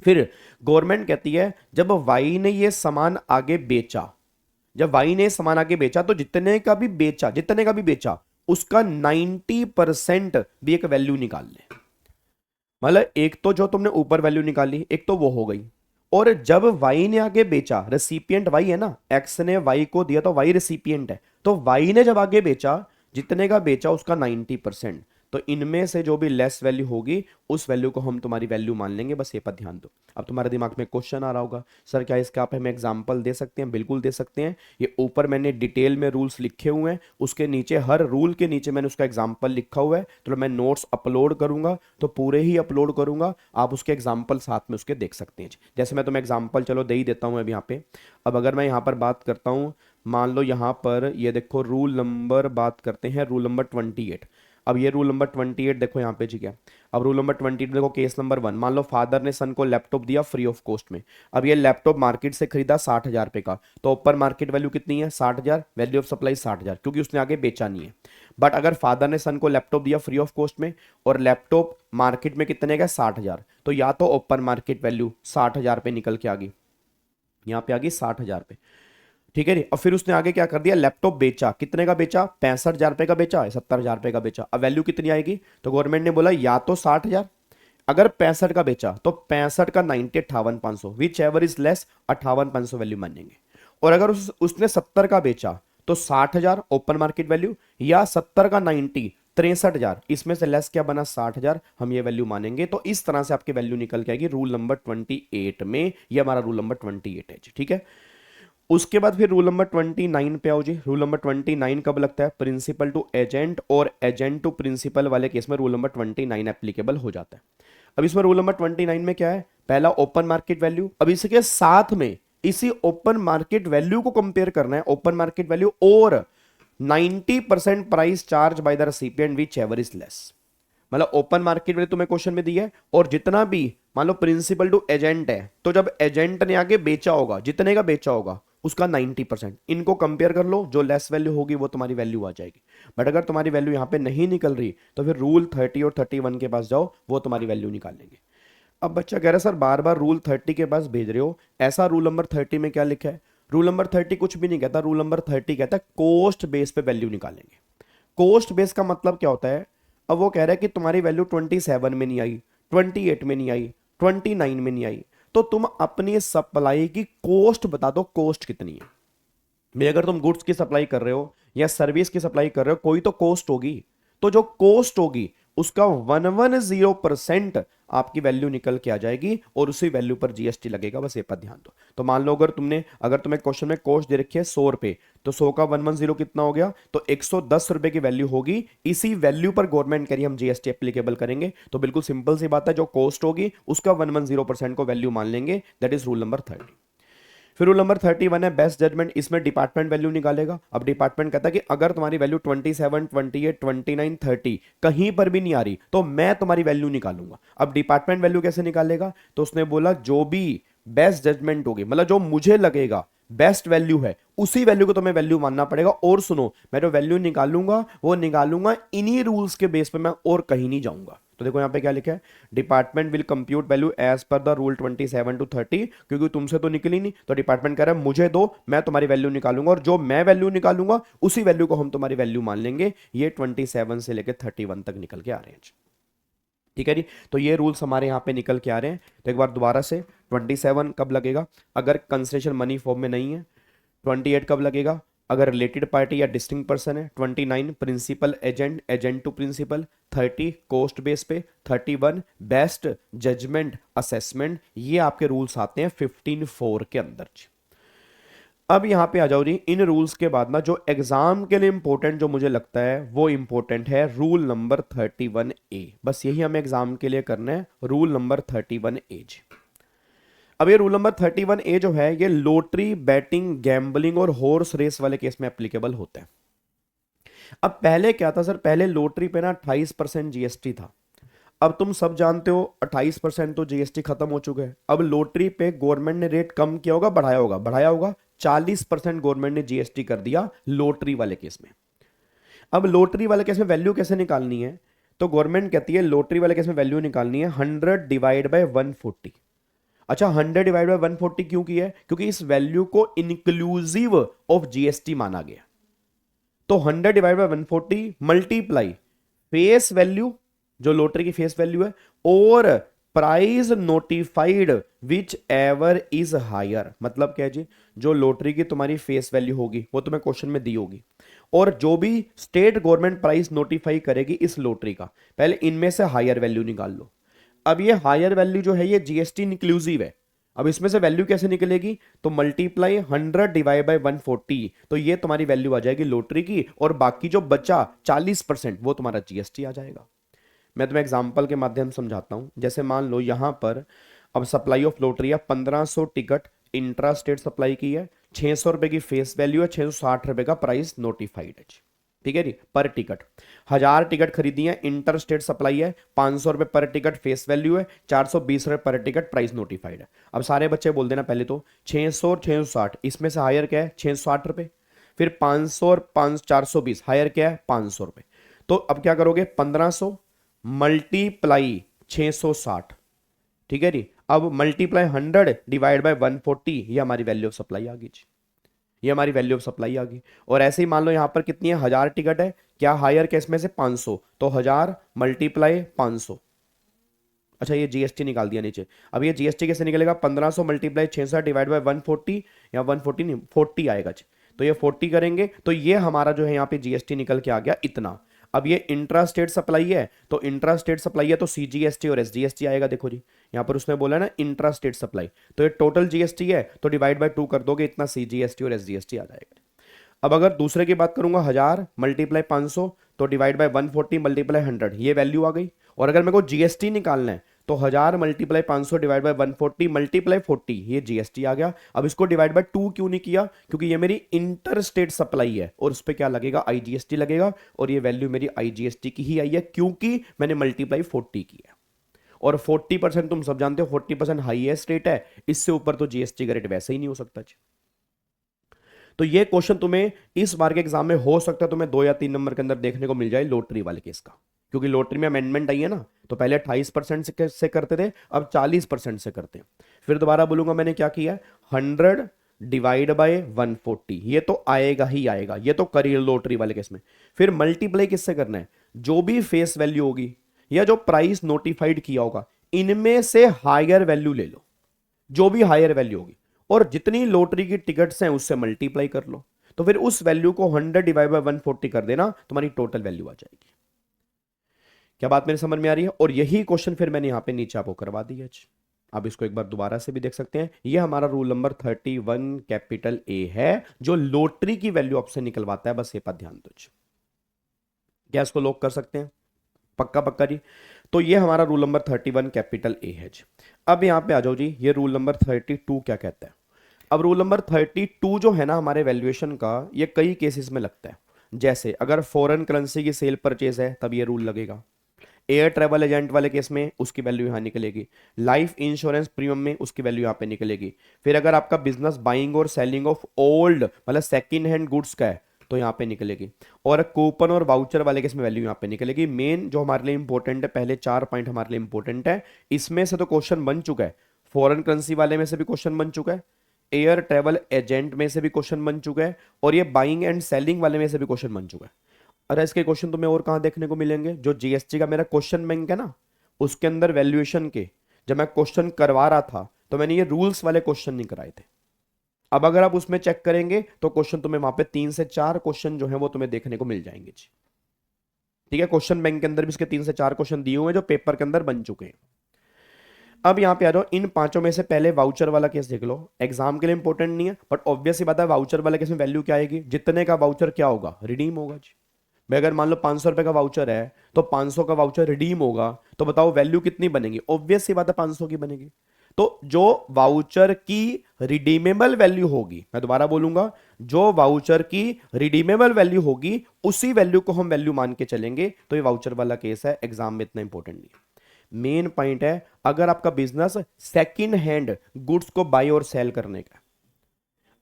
फिर गवर्नमेंट कहती है जब वाई ने ये सामान आगे बेचा, जब वाई ने सामान आगे बेचा तो जितने का भी बेचा, जितने का भी बेचा उसका 90% भी एक वैल्यू निकाल ले। मतलब एक तो जो तुमने ऊपर वैल्यू निकाली, एक तो वो हो गई। और जब वाई ने आगे बेचा, रेसिपिएंट वाई है ना, एक्स ने वाई को दिया तो वाई रेसिपिएंट है, तो वाई ने जब आगे बेचा, जितने का बेचा उसका 90%, तो इनमें से जो भी लेस वैल्यू होगी उस वैल्यू को हम तुम्हारी वैल्यू मान लेंगे। बस ये पर ध्यान दो। अब तुम्हारे दिमाग में क्वेश्चन आ रहा होगा, सर क्या इसका आप हमें एग्जांपल दे सकते हैं? बिल्कुल दे सकते हैं। ये ऊपर मैंने डिटेल में रूल्स लिखे हुए हैं, उसके नीचे हर रूल के नीचे मैंने उसका एग्जाम्पल लिखा हुआ है। तो मैं नोट्स अपलोड करूंगा तो पूरे ही अपलोड करूंगा, आप उसके एग्जाम्पल साथ में उसके देख सकते हैं। जैसे मैं तुम्हें एग्जाम्पल चलो दे ही देता हूं अब यहाँ पे। अब अगर मैं यहाँ पर बात करता हूँ, मान लो यहाँ पर ये देखो रूल नंबर, बात करते हैं रूल नंबर 28। अब ये रूल नंबर 28 देखो यहाँ पे जी क्या। अब रूल नंबर 28 देखो, केस नंबर 1, मान लो फादर ने सन को लैपटॉप दिया फ्री ऑफ कॉस्ट में। अब ये लैपटॉप मार्केट से खरीदा 60,000 रुपए का, तो ओपन मार्केट वैल्यू कितनी है, 60,000, वैल्यू ऑफ सप्लाई 60,000, क्योंकि उसने आगे बेचा नहीं है। बट अगर फादर ने सन को लैपटॉप दिया फ्री ऑफ कॉस्ट में और लैपटॉप मार्केट में कितने का, 60,000, तो या तो ओपन मार्केट वैल्यू 60,000 पे निकल के आ गई, यहाँ पे आ गई 60,000 पे, ठीक है जी। और फिर उसने आगे क्या कर दिया, लैपटॉप बेचा, कितने का बेचा, 65,000 रुपए का बेचा, 70,000 रुपए का बेचा। अब वैल्यू कितनी आएगी, तो गवर्नमेंट ने बोला या तो 60,000, अगर 65 का बेचा तो 65 का 90 58,500, which ever is less 58,500 value मानेंगे। और अगर उसने 70 का बेचा तो 60,000 ओपन मार्केट वैल्यू, या 70 का 90 63,000, इसमें से लेस क्या बना, 60,000, हम ये वैल्यू मानेंगे। तो इस तरह से आपकी वैल्यू निकल के आएगी रूल नंबर 28 में। ये हमारा रूल नंबर 28 है जी, ठीक है। उसके बाद फिर रूल नंबर 29 पे आओ जी। रूल नंबर 29 कब लगता है, प्रिंसिपल टू एजेंट और एजेंट टू प्रिंसिपल वाले केस में रूल नंबर 29 एप्लीकेबल हो जाता है। अब इसमें रूल नंबर 29 में क्या है, पहला ओपन मार्केट वैल्यू। अब इसके साथ में इसी ओपन मार्केट वैल्यू को कंपेयर करना है, ओपन मार्केट वैल्यू और 90% price charge by the recipient which ever is less. मतलब ओपन मार्केट वैल्यू तुम्हें क्वेश्चन में दी है, और जितना भी मान लो प्रिंसिपल टू एजेंट है, तो जब एजेंट ने आगे बेचा होगा, जितने का बेचा होगा उसका 90%, इनको कंपेयर कर लो, जो लेस वैल्यू होगी वो तुम्हारी वैल्यू आ जाएगी। बट अगर तुम्हारी वैल्यू यहां पे नहीं निकल रही तो फिर रूल 30 और 31 के पास जाओ, वो तुम्हारी वैल्यू निकाल लेंगे। अब बच्चा कह रहा है सर बार बार रूल 30 के पास भेज रहे हो, ऐसा रूल नंबर 30 में क्या लिखा है? रूल नंबर 30 कुछ भी नहीं कहता, रूल नंबर 30 कहता है कॉस्ट बेस पे वैल्यू निकालेंगे। कॉस्ट बेस का मतलब क्या होता है, अब वो कह रहा है कि तुम्हारी वैल्यू 27 में नहीं आई, 28 में नहीं आई, 29 में नहीं आई, तो तुम अपनी सप्लाई की कॉस्ट बता दो, कॉस्ट कितनी है भाई। अगर तुम गुड्स की सप्लाई कर रहे हो या सर्विस की सप्लाई कर रहे हो, कोई तो कॉस्ट होगी, तो जो कॉस्ट होगी उसका 110% आपकी वैल्यू निकल के आ जाएगी और उसी वैल्यू पर जीएसटी लगेगा। बस ये पर ध्यान दो। तो मान लो अगर तुम्हें क्वेश्चन में कॉस्ट दे रखी है 100 रुपए, तो 100 का 110 कितना हो गया, तो 110 रुपए की वैल्यू होगी। इसी वैल्यू पर गवर्नमेंट कह रही हम जीएसटी एप्लीकेबल करेंगे। तो बिल्कुल सिंपल सी बात है, जो कॉस्ट होगी उसका 110% को वैल्यू मान लेंगे। That is rule number 30। फिर रूल नंबर 31 है बेस्ट जजमेंट। इसमें डिपार्टमेंट वैल्यू निकालेगा। अब डिपार्टमेंट कहता है कि अगर तुम्हारी वैल्यू 27, 28, 29, 30 कहीं पर भी नहीं आ रही तो मैं तुम्हारी वैल्यू निकालूंगा। अब डिपार्टमेंट वैल्यू कैसे निकालेगा, तो उसने बोला जो भी बेस्ट जजमेंट होगी, मतलब जो मुझे लगेगा बेस्ट वैल्यू है, उसी वैल्यू को तुम्हें वैल्यू मानना पड़ेगा। और सुनो, मैं जो वैल्यू निकालूंगा वो निकालूंगा इन्हीं रूल्स के बेस पे, मैं और कहीं नहीं जाऊंगा। तो देखो यहां पे क्या लिखा है, department will compute value as per the rule 27 to 30, क्योंकि तुमसे तो निकली नहीं, तो डिपार्टमेंट कह रहा है मुझे दो, मैं तुम्हारी वैल्यू निकालूंगा, और जो मैं वैल्यू निकालूंगा उसी वैल्यू को हम तुम्हारी वैल्यू मान लेंगे। ये 27 से लेकर 31 तक निकल के आ रहे हैं। ठीक है जी। तो ये रूल्स हमारे यहाँ पे निकल के आ रहे हैं। तो एक बार दोबारा से 27 कब लगेगा अगर कंसेशन मनी फॉर्म में नहीं है? 28 कब लगेगा अगर रिलेटेड पार्टी या डिस्टिंक्ट पर्सन है? 29 principal agent, agent to principal. 30 cost base पे। 31 बेस्ट जजमेंट असेसमेंट। ये आपके रूल्स आते हैं 15(4) के अंदर। अब यहां पे आ जाओ जी, इन रूल्स के बाद ना जो एग्जाम के लिए इंपॉर्टेंट जो मुझे लगता है वो इंपॉर्टेंट है रूल नंबर 31A। बस यही हमें एग्जाम के लिए करना है, रूल नंबर 31A जी। अब ये रूल नंबर 31A जो है ये लॉटरी, बैटिंग, गैम्बलिंग और हॉर्स रेस वाले केस में एप्लीकेबल होता है। अब पहले क्या था सर, पहले लॉटरी पे ना 28% जीएसटी था। अब तुम सब जानते हो 28% तो जीएसटी खत्म हो चुका है। अब लॉटरी पे गवर्नमेंट ने रेट कम किया होगा, बढ़ाया होगा? बढ़ाया होगा। 40% गवर्नमेंट ने जीएसटी कर दिया लॉटरी वाले केस में। अब लॉटरी वाले केस में वैल्यू कैसे निकालनी है? तो गवर्नमेंट कहती है लॉटरी वाले केस में वैल्यू निकालनी है 100 डिवाइड बाय 140। अच्छा, 100 डिवाइड बाय 140 क्यों किया है? क्योंकि इस वैल्यू को इंक्लूसिव ऑफ जीएसटी माना गया। तो 100 divide by 140 multiply face value, जो लॉटरी की फेस वैल्यू है, और price notified whichever is higher. मतलब क्या है जी, जो लॉटरी की तुम्हारी फेस वैल्यू होगी वो तुम्हें क्वेश्चन में दी होगी, और जो भी स्टेट गवर्नमेंट प्राइस नोटिफाई करेगी इस लॉटरी का, पहले इनमें से हायर वैल्यू निकाल लो। अब ये हायर वैल्यू जो है ये जीएसटी इंक्लूसिव है। अब इसमें से वैल्यू कैसे निकलेगी? तो मल्टीप्लाई 100 डिवाइड बाय 140, तो ये तुम्हारी वैल्यू आ जाएगी लॉटरी की, और बाकी जो बचा 40% वो तुम्हारा जीएसटी आ जाएगा। मैं तुम्हें एग्जांपल के माध्यम से समझाता हूं। जैसे मान लो यहां पर अब सप्लाई ऑफ लॉटरी है, 1500 टिकट इंट्रा स्टेट सप्लाई की है, 600 रुपए की फेस वैल्यू है, 660 रुपए का प्राइस नोटिफाइड है। ठीक है जी, पर टिकट 1000 टिकट खरीदी है, इंटर स्टेट सप्लाई है, 500 रुपए पर टिकट फेस वैल्यू है, 420 रुपए पर टिकट प्राइस नोटिफाइड है। अब सारे बच्चे बोल देना पहले तो 600 और 660, इसमें से हायर क्या है? 660 रुपए। फिर 500 और 5 420, हायर क्या है? 500 रुपए। तो अब क्या करोगे? 1500 मल्टीप्लाई 660। ठीक है जी, अब मल्टीप्लाई 100 डिवाइड बाय 140, ये हमारी वैल्यू ऑफ सप्लाई आ गई जी। ये हमारी वैल्यू ऑफ सप्लाई आ गई। और ऐसे ही मान लो यहां पर कितनी है? 1000 टिकट है, क्या हायर केस में से? 500, तो 1000 मल्टीप्लाई 500। अच्छा, ये जीएसटी निकाल दिया नीचे। अब ये जीएसटी कैसे निकलेगा? 1500 मल्टीप्लाई 600 डिवाइड बाय 140, या 140 नहीं 40 आएगा जी। तो ये 40 करेंगे तो ये हमारा जो है यहाँ पे जीएसटी निकल के आ गया इतना। अब ये इंट्रा स्टेट सप्लाई है, तो इंट्रा स्टेट सप्लाई है तो सीजीएसटी और एसजीएसटी आएगा। देखो जी, यहाँ पर उसने बोला ना इंट्रा स्टेट सप्लाई, तो ये टोटल जीएसटी है, तो डिवाइड बाय 2 कर दोगे, इतना सीजीएसटी और एसजीएसटी आ जाएगा। अब अगर दूसरे की बात करूंगा, 1000 मल्टीप्लाई 500, तो डिवाइड बाय 140 मल्टीप्लाई 100, ये वैल्यू आ गई। और अगर मेरे को जीएसटी निकालना है तो 1000 मल्टीप्लाई 500 डिवाइड बाय 140 मल्टीप्लाई 40, ये जीएसटी आ गया। अब इसको डिवाइड बाय 2 क्यों नहीं किया? क्योंकि ये मेरी इंटर स्टेट सप्लाई है, और उस पर क्या लगेगा? आईजीएसटी लगेगा, और ये वैल्यू मेरी आईजीएसटी की ही आई है क्योंकि मैंने मल्टीप्लाई 40 किया। और 40% तुम सब जानते हो 40% हाईएस्ट रेट है, इससे ऊपर तो जीएसटी का रेट वैसे ही नहीं हो सकता। तो ये क्वेश्चन तुम्हें इस बार के एग्जाम में हो सकता है तुम्हें 2 या 3 नंबर के अंदर देखने को मिल जाए लॉटरी वाले केस का, क्योंकि लॉटरी में अमेंडमेंट आई है ना, तो पहले 28% से करते थे, अब 40% से करते हैं। फिर दोबारा बोलूंगा मैंने क्या किया है, 100 डिवाइड बाय 140, ये तो आएगा ही आएगा, ये तो करिए लॉटरी वाले केस में। फिर मल्टीप्लाई किससे करना है? जो भी फेस वैल्यू होगी या जो प्राइस नोटिफाइड किया होगा, इनमें से हायर वैल्यू ले लो, जो भी हायर वैल्यू होगी, और जितनी लॉटरी की टिकट्स हैं उससे मल्टीप्लाई कर लो, तो फिर उस वैल्यू को 100 डिवाइड बाय 140 कर देना, तुम्हारी टोटल वैल्यू आ जाएगी। क्या बात मेरे समझ में आ रही है? और यही क्वेश्चन फिर मैंने यहां पे नीचे आपको करवा दिया। अब इसको एक बार दोबारा से भी देख सकते हैं। ये हमारा रूल नंबर 31 कैपिटल ए है, जो लॉटरी की वैल्यू आपसे निकलवाता है। बस ये पर ध्यान दो। क्या इसको लॉक कर सकते हैं? पक्का पक्का जी। तो ये हमारा रूल नंबर 31 कैपिटल ए है जी। अब यहां पे आ जाओ जी, ये रूल नंबर 32 क्या कहता है? अब रूल नंबर 32 जो है ना हमारे वैल्यूएशन का, ये कई केसेस में लगता है। जैसे अगर फॉरेन करेंसी की सेल परचेज है तब ये रूल लगेगा, एयर ट्रेवल एजेंट वाले केस में उसकी वैल्यू यहां निकलेगी, लाइफ इंश्योरेंस प्रीमियम में उसकी वैल्यू यहां पे निकलेगी। फिर अगर आपका बिजनेस बाइंग और सेलिंग ऑफ ओल्ड मतलब सेकंड हैंड गुड्स का है तो यहां पे निकलेगी, और कूपन और वाउचर वाले केस में वैल्यू यहां पे निकलेगी। मेन जो हमारे लिए इंपॉर्टेंट है, पहले 4 पॉइंट हमारे लिए इंपॉर्टेंट है, इसमें से तो क्वेश्चन बन चुका है। फॉरेन करेंसी वाले में से भी क्वेश्चन बन चुका है, एयर ट्रेवल एजेंट में से भी क्वेश्चन बन चुका है, और ये बाइंग एंड सेलिंग वाले में से भी क्वेश्चन बन चुका है। अरे इसके क्वेश्चन तुम्हें और कहां देखने को मिलेंगे? जो जीएसटी का मेरा क्वेश्चन बैंक है ना, उसके अंदर वैल्यूएशन के जब मैं क्वेश्चन करवा रहा था तो मैंने ये रूल्स वाले क्वेश्चन नहीं कराए थे। अब अगर आप उसमें चेक करेंगे तो क्वेश्चन तुम्हें वहां पे 3 से 4 क्वेश्चन जो है वो तुम्हें देखने को मिल जाएंगे जी। ठीक है, क्वेश्चन बैंक के अंदर भी इसके 3 से 4 क्वेश्चन दिए हुए हैं जो पेपर के अंदर बन चुके हैं। अब यहां पे आ जाओ, इन पांचों में से पहले वाउचर वाला केस देख लो। एग्जाम के लिए इंपॉर्टेंट नहीं है, बट ऑब्वियस सी बात है, वाउचर वाले केस में वैल्यू क्या आएगी, जितने का वाउचर क्या होगा, रिडीम होगा जी। भाई अगर मान लो 500 रुपए का वाउचर है तो 500 का वाउचर रिडीम होगा, तो बताओ वैल्यू कितनी बनेगी, ऑब्वियस सी बात है 500 की बनेगी। तो जो वाउचर की रिडीमेबल वैल्यू होगी, मैं दोबारा बोलूंगा, जो वाउचर की रिडीमेबल वैल्यू होगी उसी वैल्यू को हम वैल्यू मान के चलेंगे। तो ये वाउचर वाला केस है, एग्जाम में इतना इंपॉर्टेंट नहीं है। मेन पॉइंट है, अगर आपका बिजनेस सेकंड हैंड गुड्स को बाय और सेल करने का,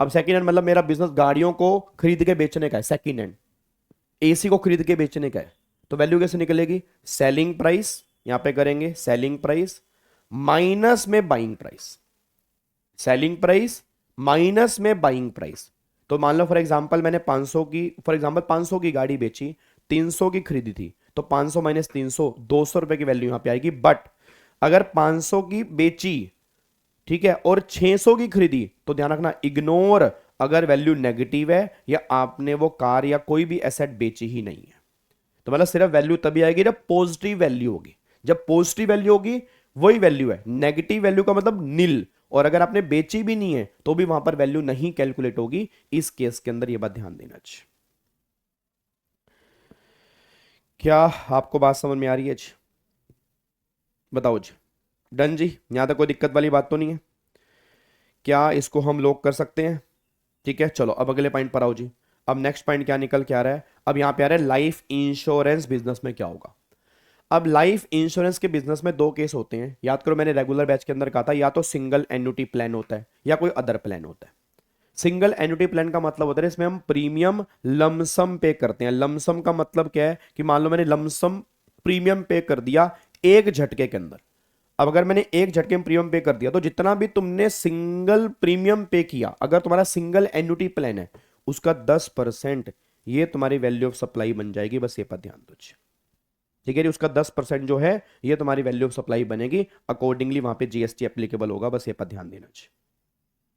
अब सेकंड हैंड मतलब मेरा बिजनेस गाड़ियों को खरीद के बेचने का है, सेकंड हैंड एसी को खरीद के बेचने का है, तो वैल्यू कैसे निकलेगी, सेलिंग प्राइस, यहां पे करेंगे सेलिंग प्राइस माइनस में buying price, selling price minus में बाइंग प्राइस। तो मान लो फॉर एग्जांपल मैंने 500 की, फॉर एग्जांपल 500 की गाड़ी बेची, 300 की खरीदी थी, तो 500 माइनस 300, 200 रुपए की वैल्यू यहां पे आएगी। बट अगर 500 की बेची, ठीक है, और 600 की खरीदी, तो ध्यान रखना, इग्नोर अगर वैल्यू नेगेटिव है या आपने वो कार या कोई भी एसेट बेची ही नहीं है। तो मतलब सिर्फ वैल्यू तभी आएगी जब पॉजिटिव वैल्यू होगी, जब पॉजिटिव वैल्यू होगी वही वैल्यू है, नेगेटिव वैल्यू का मतलब नील। और अगर आपने बेची भी नहीं है तो भी वहां पर वैल्यू नहीं कैलकुलेट होगी। इस केस के अंदर यह बात ध्यान देना चाहिए। क्या आपको बात समझ में आ रही है जी, बताओ जी। डन जी, यहां तक कोई दिक्कत वाली बात तो नहीं है, क्या इसको हम लोग कर सकते हैं। ठीक है, चलो अब अगले पॉइंट पर आओ जी। अब नेक्स्ट पॉइंट क्या निकल के आ रहा है, अब यहां पे आ रहा है लाइफ इंश्योरेंस बिजनेस में क्या होगा। अब लाइफ इंश्योरेंस के बिजनेस में दो केस होते हैं, याद करो मैंने रेगुलर बैच के अंदर कहा था, या तो सिंगल एन्युटी प्लान होता है या कोई अदर प्लान होता है। सिंगल एन्युटी प्लान का मतलब होता है इसमें हम प्रीमियम लमसम पे करते हैं। लमसम का मतलब क्या है कि मान लो मैंने लमसम प्रीमियम पे कर दिया एक झटके के अंदर। अब अगर मैंने एक झटके में प्रीमियम पे कर दिया, तो जितना भी तुमने सिंगल प्रीमियम पे किया, अगर तुम्हारा सिंगल एन्युटी प्लान है, उसका 10% ये तुम्हारी वैल्यू ऑफ सप्लाई बन जाएगी। बस ये पर ध्यान दो। ठीक है जी, उसका 10% जो है ये तुम्हारी वैल्यू ऑफ सप्लाई बनेगी, अकॉर्डिंगली वहां पे जीएसटी एप्लीकेबल होगा। बस ये पर ध्यान देना चाहिए।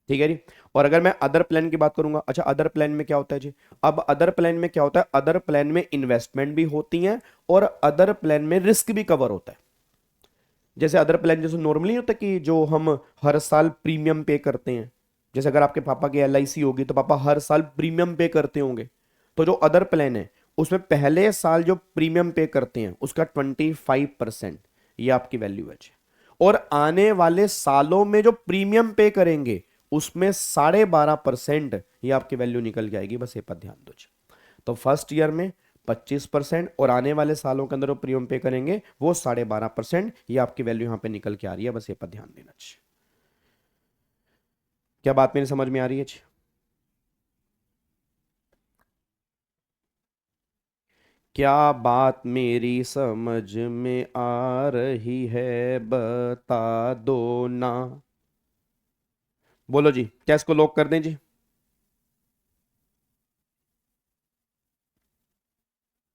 ठीक है जी। और अगर मैं अदर प्लान की बात करूंगा, अच्छा अदर प्लान में क्या होता है जी, अब अदर प्लान में क्या होता है, अदर प्लान में इन्वेस्टमेंट भी होती है और अदर प्लान में रिस्क भी कवर होता है। जैसे अदर प्लान जैसे नॉर्मली होता है कि जो हम हर साल प्रीमियम पे करते हैं, जैसे अगर आपके पापा की एलआईसी होगी तो पापा हर साल प्रीमियम पे करते होंगे। तो जो अदर प्लान है उसमें पहले साल जो प्रीमियम पे करते हैं उसका 25% ये आपकी वैल्यू है जी। और आने वाले सालों में जो प्रीमियम पे करेंगे उसमें 12.5% ये आपकी वैल्यू निकल जाएगी। बस ये पर ध्यान दो जी। तो फर्स्ट ईयर में 25% और आने वाले सालों के अंदर वो प्रीमियम पे करेंगे वो 12.5%, ये आपकी वैल्यू यहां पे निकल के आ रही है। बस ये पर ध्यान देना चाहिए। क्या बात मेरी समझ में आ रही है जी? क्या बात मेरी समझ में आ रही है, बता दो ना। बोलो जी, क्या इसको लॉक कर दें जी?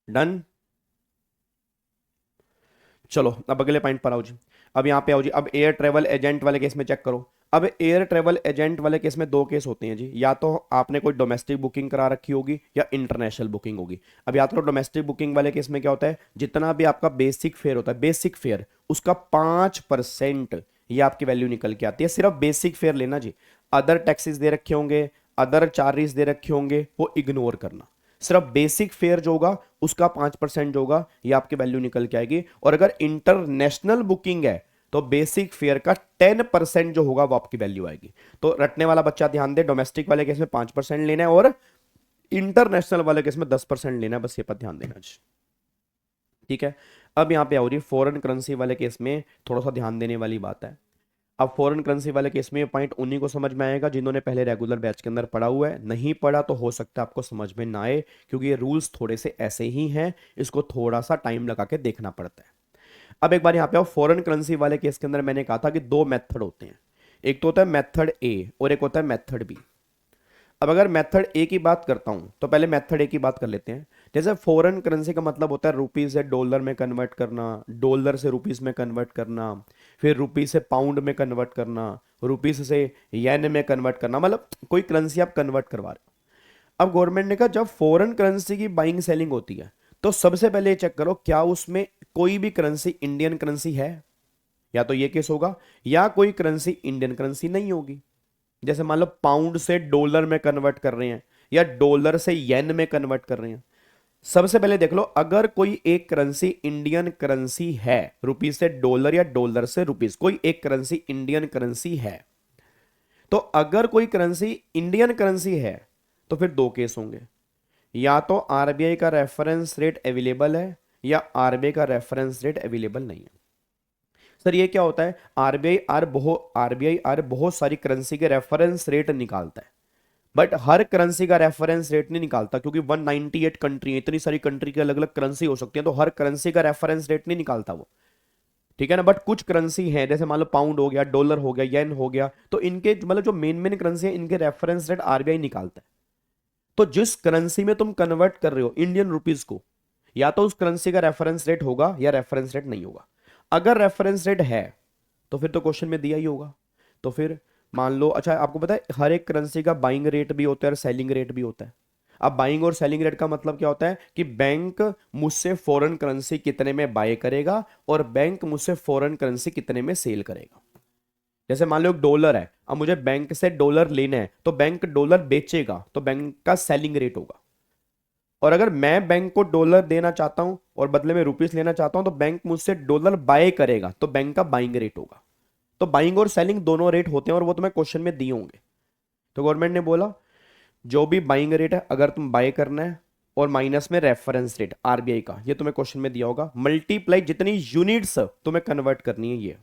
डन। चलो अब अगले पॉइंट पर आओ जी। अब यहां पे आओ जी, अब एयर ट्रेवल एजेंट वाले केस में चेक करो। अब एयर ट्रेवल एजेंट वाले केस में दो केस होते हैं जी, या तो आपने कोई डोमेस्टिक बुकिंग करा रखी होगी या इंटरनेशनल बुकिंग होगी। अब याद करो डोमेस्टिक बुकिंग वाले केस में क्या होता है, जितना भी आपका बेसिक फेयर होता है, बेसिक फेयर उसका 5% ये आपकी वैल्यू निकल के आती है। सिर्फ बेसिक फेयर लेना जी, अदर टैक्सेस दे रखे होंगे, अदर चार्जेस दे रखे होंगे, वो इग्नोर करना। सिर्फ बेसिक फेयर जो होगा उसका 5% जो होगा ये आपकी वैल्यू निकल के आएगी। और अगर इंटरनेशनल बुकिंग है तो बेसिक फेयर का 10% जो होगा वो आपकी वैल्यू आएगी। तो रटने वाला बच्चा ध्यान दे, डोमेस्टिक वाले केस में 5% लेना है और इंटरनेशनल वाले केस में 10% लेना है। बस ये पर ध्यान देना। ठीक है, अब यहां पे आओ रही फॉरेन करेंसी वाले केस में थोड़ा सा ध्यान देने वाली बात है। अब फॉरेन करेंसी वाले केस में ये पॉइंट उन्हीं को समझ में आएगा जिन्होंने पहले रेगुलर बैच के अंदर पढ़ा हुआ है। नहीं पढ़ा तो हो सकता है आपको समझ में ना आए, क्योंकि ये रूल्स थोड़े से ऐसे ही हैं, इसको थोड़ा सा टाइम लगा के देखना पड़ता है। अब एक बार यहाँ पे आओ, फॉरेन करेंसी वाले केस के अंदर मैंने कहा था कि दो मेथड होते हैं, एक तो होता है मेथड ए और एक होता है मेथड बी। अब अगर मेथड ए की बात करता हूं तो पहले मेथड ए की बात कर लेते हैं। जैसे फॉरेन करेंसी का मतलब होता है रुपीज से डॉलर में कन्वर्ट करना, डॉलर से रुपीज में कन्वर्ट करना, फिर रुपीज से पाउंड में कन्वर्ट करना, रुपीज से येन में कन्वर्ट करना, मतलब कोई करेंसी आप कन्वर्ट करवा रहे हो। अब गवर्नमेंट ने कहा जब फॉरेन करेंसी की बाइंग सेलिंग होती है तो सबसे पहले चेक करो क्या उसमें कोई भी करेंसी इंडियन करेंसी है, या तो ये केस होगा, या कोई करेंसी इंडियन करेंसी नहीं होगी। जैसे मान लो पाउंड से डॉलर में कन्वर्ट कर रहे हैं या डॉलर से येन में कन्वर्ट कर रहे हैं। सबसे पहले देख लो अगर कोई एक करेंसी इंडियन करेंसी है, रुपीज से डॉलर या डॉलर से रुपीज, कोई एक करेंसी इंडियन करेंसी है, तो अगर कोई करेंसी इंडियन करेंसी है तो फिर दो केस होंगे, या तो आरबीआई का रेफरेंस रेट अवेलेबल है या आरबीआई का रेफरेंस रेट अवेलेबल नहीं है। सर ये क्या होता है? आरबीआई बहुत सारी करेंसी के रेफरेंस रेट निकालता है, बट हर करेंसी का रेफरेंस रेट नहीं निकालता, क्योंकि 198 कंट्री है, इतनी सारी कंट्री की अलग अलग करेंसी हो सकती है, तो हर करेंसी का रेफरेंस रेट नहीं निकालता वो, ठीक है ना। बट कुछ करेंसी है जैसे मान लो पाउंड हो गया, डॉलर हो गया, येन हो गया, तो इनके मतलब जो मेन मेन करेंसी है इनके रेफरेंस रेट आरबीआई निकालता है। तो जिस करेंसी में तुम कन्वर्ट कर रहे हो इंडियन रुपीज को, या तो उस करेंसी का रेफरेंस रेट होगा या रेफरेंस रेट नहीं होगा। अगर रेफरेंस रेट है तो फिर तो क्वेश्चन में दिया ही होगा। तो फिर मान लो, अच्छा आपको पता है हर एक करेंसी का बाइंग रेट भी होता है और सेलिंग रेट भी होता है। अब बाइंग और सेलिंग रेट का मतलब क्या होता है कि बैंक मुझसे फॉरेन करेंसी कितने में बाय करेगा और बैंक मुझसे फॉरेन करेंसी कितने में सेल करेगा। जैसे मान लो एक डॉलर है, अब मुझे बैंक से डॉलर लेना है तो बैंक डॉलर बेचेगा तो बैंक का सेलिंग रेट होगा, और अगर मैं बैंक को डॉलर देना चाहता हूं और बदले में रुपीस लेना चाहता हूं तो बैंक मुझसे डॉलर बाय करेगा तो बैंक का बाइंग रेट होगा। तो बाइंग और सेलिंग दोनों रेट होते हैं और वो तुम्हें क्वेश्चन में दिए होंगे। तो गवर्नमेंट ने बोला जो भी बाइंग रेट है अगर तुम बाय करना है और माइनस में रेफरेंस रेट आरबीआई का, ये तुम्हें क्वेश्चन में दिया होगा, मल्टीप्लाई जितनी यूनिट्स तुम्हें कन्वर्ट करनी है ये,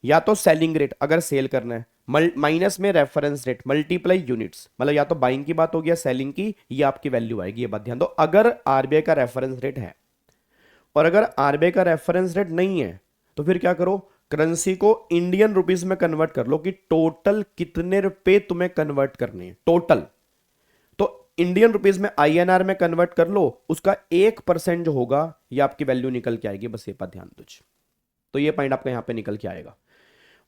या तो सेलिंग रेट अगर सेल करना है माइनस में रेफरेंस रेट मल्टीप्लाई यूनिट्स, मतलब या तो बाइंग की बात होगी या सेलिंग की, ये आपकी वैल्यू आएगी। ये बात ध्यान दो, अगर आरबीआई का रेफरेंस रेट है। और अगर आरबीआई का रेफरेंस रेट नहीं है तो फिर क्या करो, करेंसी को इंडियन रुपीस में कन्वर्ट कर लो कि टोटल कितने रुपए तुम्हें कन्वर्ट करने हैं टोटल। तो इंडियन रुपीस में आईएनआर में कन्वर्ट कर लो, उसका 1% जो होगा ये आपकी वैल्यू निकल के आएगी। बस ये बात ध्यान दो। तो ये पॉइंट आपका यहां पे निकल के आएगा।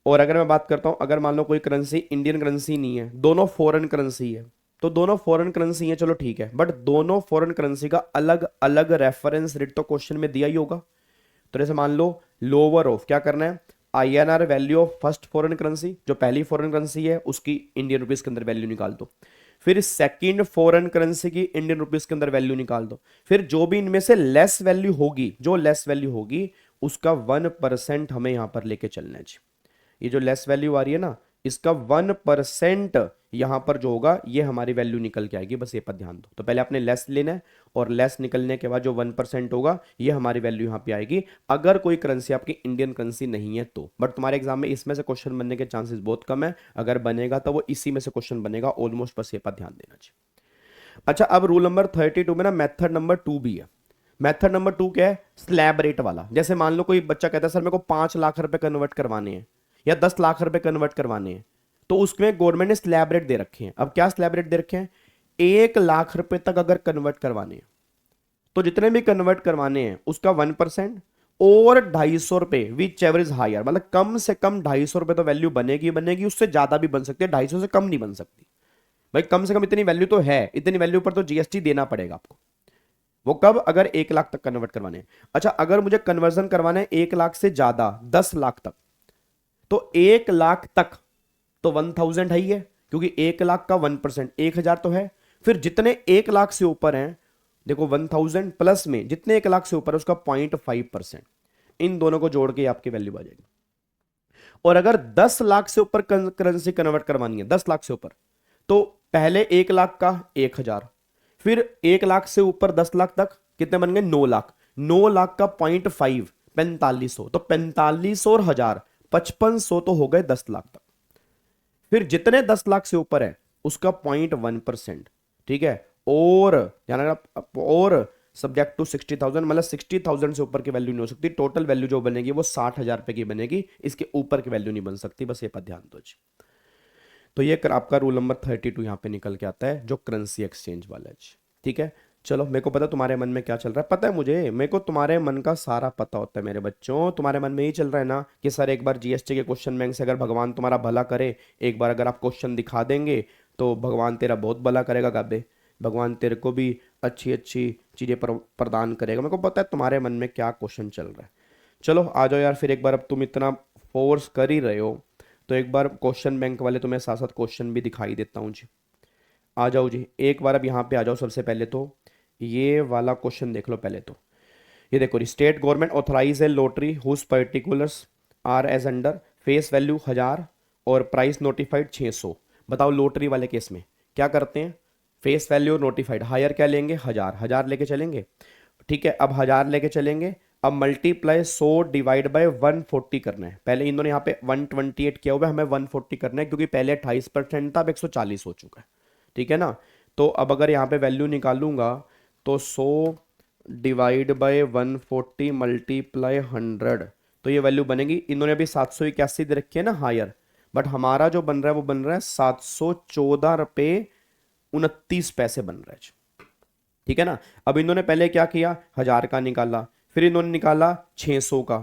और अगर मैं बात करता हूं, अगर मान लो कोई करेंसी इंडियन करेंसी नहीं है, दोनों फॉरेन करेंसी है, तो दोनों फॉरेन करेंसी है चलो ठीक है, बट दोनों फॉरेन करेंसी का अलग अलग रेफरेंस रेट तो क्वेश्चन में दिया ही होगा। तो जैसे मान लो लोअर ऑफ क्या करना है, INR value of first foreign currency, जो पहली फॉरेन करेंसी है उसकी इंडियन रुपीस के अंदर वैल्यू निकाल दो, फिर सेकंड फॉरेन करेंसी की इंडियन रुपीस के अंदर वैल्यू निकाल दो, फिर जो भी इनमें से लेस वैल्यू होगी, जो लेस वैल्यू होगी उसका 1% हमें यहां पर लेके चलना है जी। ये जो लेस वैल्यू आ रही है ना, इसका 1% यहां पर जो होगा ये हमारी वैल्यू निकल के आएगी। बस ये पर ध्यान दो। तो पहले आपने लेस लेना है और लेस निकलने के बाद जो 1% होगा ये हमारी वैल्यू यहां पे आएगी, अगर कोई करेंसी आपकी इंडियन करेंसी नहीं है तो। बट तुम्हारे एग्जाम में इसमें से क्वेश्चन बनने के चांसेस बहुत कम है, अगर बनेगा तो वो इसी में से क्वेश्चन बनेगा ऑलमोस्ट। बस ये पर ध्यान देना चाहिए। अच्छा अब रूल नंबर 32 में ना मेथड नंबर 2 भी है। मेथड नंबर 2 क्या है? स्लैब रेट वाला। जैसे मान लो कोई बच्चा कहता है सर मेरे को 5 लाख रुपए कन्वर्ट करवाने हैं या 10 लाख रुपए कन्वर्ट करवाने हैं, तो उसमें गवर्नमेंट ने स्लैब रेट दे रखे हैं। अब क्या स्लैब रेट दे रखे हैं? 1 लाख रुपए तक अगर कन्वर्ट करवाने हैं तो जितने भी कन्वर्ट करवाने हैं उसका 1%, और 250 रुपए विच एवर इज हायर, मतलब कम से कम 250 रुपए तो वैल्यू बनेगी बनेगी, उससे ज्यादा भी बन सकती है, 250 से कम नहीं बन सकती। भाई कम से कम इतनी वैल्यू तो है, इतनी वैल्यू पर तो जीएसटी देना पड़ेगा आपको। वो कब? अगर 1 लाख तक कन्वर्ट करवाने हैं। अच्छा अगर मुझे कन्वर्जन करवाना है 1 लाख से ज्यादा 10 लाख तक, तो 1 लाख तक तो 1000 है ही है, क्योंकि 1 लाख का 1% 1000 तो है। फिर जितने 1 लाख से ऊपर हैं, देखो 1000 प्लस में जितने 1 लाख से ऊपर है उसका 0.5%, इन दोनों को जोड़ के आपकी वैल्यू आ जाएगी। और अगर 10 लाख से ऊपर करेंसी कन्वर्ट करवानी है, 10 लाख से ऊपर, तो पहले 1 लाख का 1000, फिर 1 लाख से ऊपर 10 लाख तक कितने बन गए? 9 लाख। 9 लाख का 0.5 4500, तो 4500 और 1000 5500 तो हो गए 10 लाख तक। फिर जितने 10 लाख से ऊपर है उसका 0.1%, ठीक है। और ध्यान रखना, और सब्जेक्ट टू 60,000, मतलब 60,000 से ऊपर की वैल्यू नहीं हो सकती। टोटल वैल्यू जो बनेगी वो 60,000 रुपए की बनेगी, इसके ऊपर की वैल्यू नहीं बन सकती। बस ये पर ध्यान दो जी। तो ये आपका रूल नंबर 32 यहाँ पे निकल के आता है, जो करेंसी एक्सचेंज वाला है। ठीक है, चलो मेरे को पता तुम्हारे मन में क्या चल रहा है, पता है मुझे, मेरे को तुम्हारे मन का सारा पता होता है मेरे बच्चों। तुम्हारे मन में ही चल रहा है ना कि सर एक बार जीएसटी के क्वेश्चन बैंक से अगर भगवान तुम्हारा भला करे, एक बार अगर आप क्वेश्चन दिखा देंगे तो भगवान तेरा बहुत भला करेगा गाबे, भगवान तेरे को भी अच्छी अच्छी चीज़ें प्रदान करेगा। मेरे को पता है तुम्हारे मन में क्या क्वेश्चन चल रहा है। चलो आ जाओ यार फिर एक बार, अब तुम इतना फोर्स कर ही रहे हो तो एक बार क्वेश्चन बैंक वाले तुम्हें साथ साथ क्वेश्चन भी दिखाई देता हूँ जी। आ जाओ जी एक बार, अब यहाँ पे आ जाओ। सबसे पहले तो ये वाला क्वेश्चन देख लो पहले तो। ये देखो, state government authorize a lottery whose particulars are as under, face value 1000 और प्राइस नोटिफाइड 600। बताओ लॉटरी वाले केस में क्या करते हैं, फेस वैल्यू नोटिफाइड, हायर क्या लेंगे, 1000, 1000 लेके चलेंगे। ठीक है, अब 1000 लेके चलेंगे, अब मल्टीप्लाई 100 डिवाइड बाय 140 करना है। पहले इन्होंने यहाँ पे 128 किया हुआ है, हमें 140 करना है क्योंकि पहले 28% था, अब 140 हो चुका है। ठीक है ना, तो अब अगर यहाँ पे वैल्यू निकालूंगा तो 100 डिवाइड बाय 140 मल्टीप्लाई 100, तो ये वैल्यू बनेगी। इन्होंने अभी 781 दे रखी है ना हायर, बट हमारा जो बन रहा है वो बन रहा है 714 रुपये 29 पैसे बन रहा है। ठीक है ना, अब इन्होंने पहले क्या किया, 1000 का निकाला, फिर इन्होंने निकाला 600 का।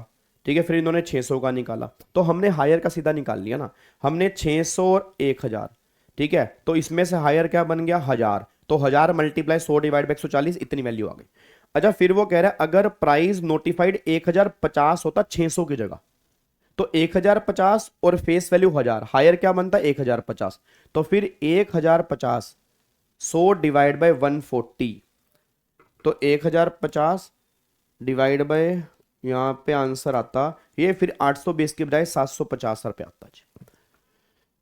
ठीक है, फिर इन्होंने 600 का निकाला, तो हमने हायर का सीधा निकाल लिया ना, हमने 600 और 1000। ठीक है, तो इसमें से हायर क्या बन गया, 1000, तो 1000 मल्टीप्लाई 100 डिवाइड बाई 140, इतनी वैल्यू आ गई। अच्छा, फिर वो कह रहा है अगर प्राइस नोटिफाइड 1050 होता 600 की जगह, तो 1050 और फेस वैल्यू 1000, हायर क्या बनता 1050, तो फिर 1050 100 डिवाइड बाई 140, तो 1050 डिवाइड बाय, यहाँ पे आंसर आता ये फिर 820 की बजाय 750 रुपये आता जी।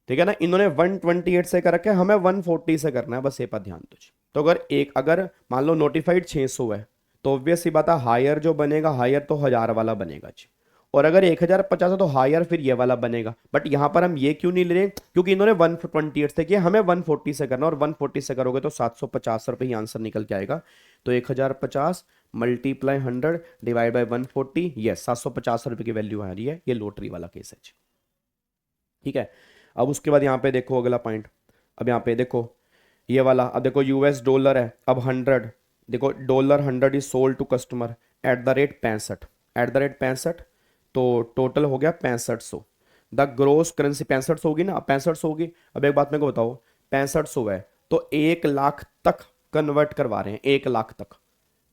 ठीक है ना, इन्होंने 128 से कर रखा है, हमें 140 से करना है, बस ये पर ध्यान दो जी। तो अगर मान लो नोटिफाइड 600 है, तो ऑब्वियस सी बात है हायर जो बनेगा, हायर तो 1000 वाला बनेगा जी। और अगर 1050 है तो हायर फिर ये वाला बनेगा, बट यहां पर हम ये क्यों नहीं ले रहे, क्योंकि इन्होंने 128 से किया, हमें 140 से करना, और 140 से करोगे तो 750 रुपये ही आंसर निकल के आएगा। तो 1050 मल्टीप्लाई 100 डिवाइड बाई 140, यस 750 रुपये की वैल्यू आ रही है। ये लॉटरी वाला केस है जी। ठीक है, अब उसके बाद यहाँ पे देखो अगला पॉइंट, अब यहाँ पे देखो ये वाला, अब देखो यूएस डॉलर है, अब 100, देखो dollar 100 is sold to customer at the rate 65, at the rate 65, तो टोटल हो गया 6500। द ग्रोस करेंसी 6500 होगी ना, 6500 होगी। अब एक बात मेरे को बताओ, 6500 है तो 1 लाख तक कन्वर्ट करवा रहे हैं, 1 लाख तक,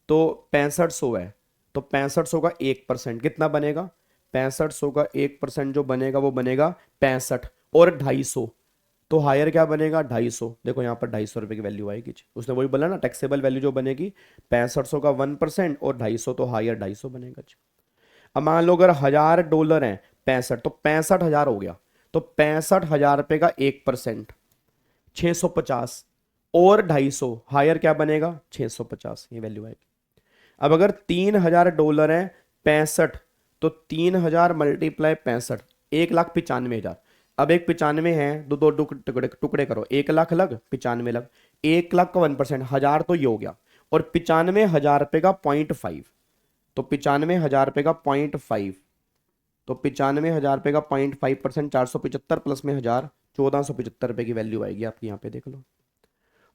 तो 6500 है तो 6500 का 1% कितना बनेगा, 6500 का 1% जो बनेगा वो बनेगा 65 और 250, तो हायर क्या बनेगा 250। देखो यहाँ पर 250 रुपये की वैल्यू आएगी, उसने वही बोला ना, टैक्सेबल वैल्यू जो बनेगी 6500 का 1% और 250, तो हायर 250 बनेगा जी। अब मान लो अगर $1000 है 65, तो 65,000 हो गया, तो 65,000 रुपये का 1% 650 और 250, हायर क्या बनेगा 650, ये वैल्यू आएगी। अब अगर $3000 है 65, तो 3000 मल्टीप्लाई 65, 1,95,000। अब एक 95 है, दो दो टुकड़े टुकड़े करो, 1 लाख लग 95 लग, 1 लाख का 1%, 1000 तो ये हो गया, और 95,000 रुपये का 0.5, तो 95,000 रुपये का 0.5, तो 95,000 रुपये का 0.5%, 475 प्लस में 1000, 1475 रुपये की वैल्यू आएगी आपकी, यहाँ पे देख लो।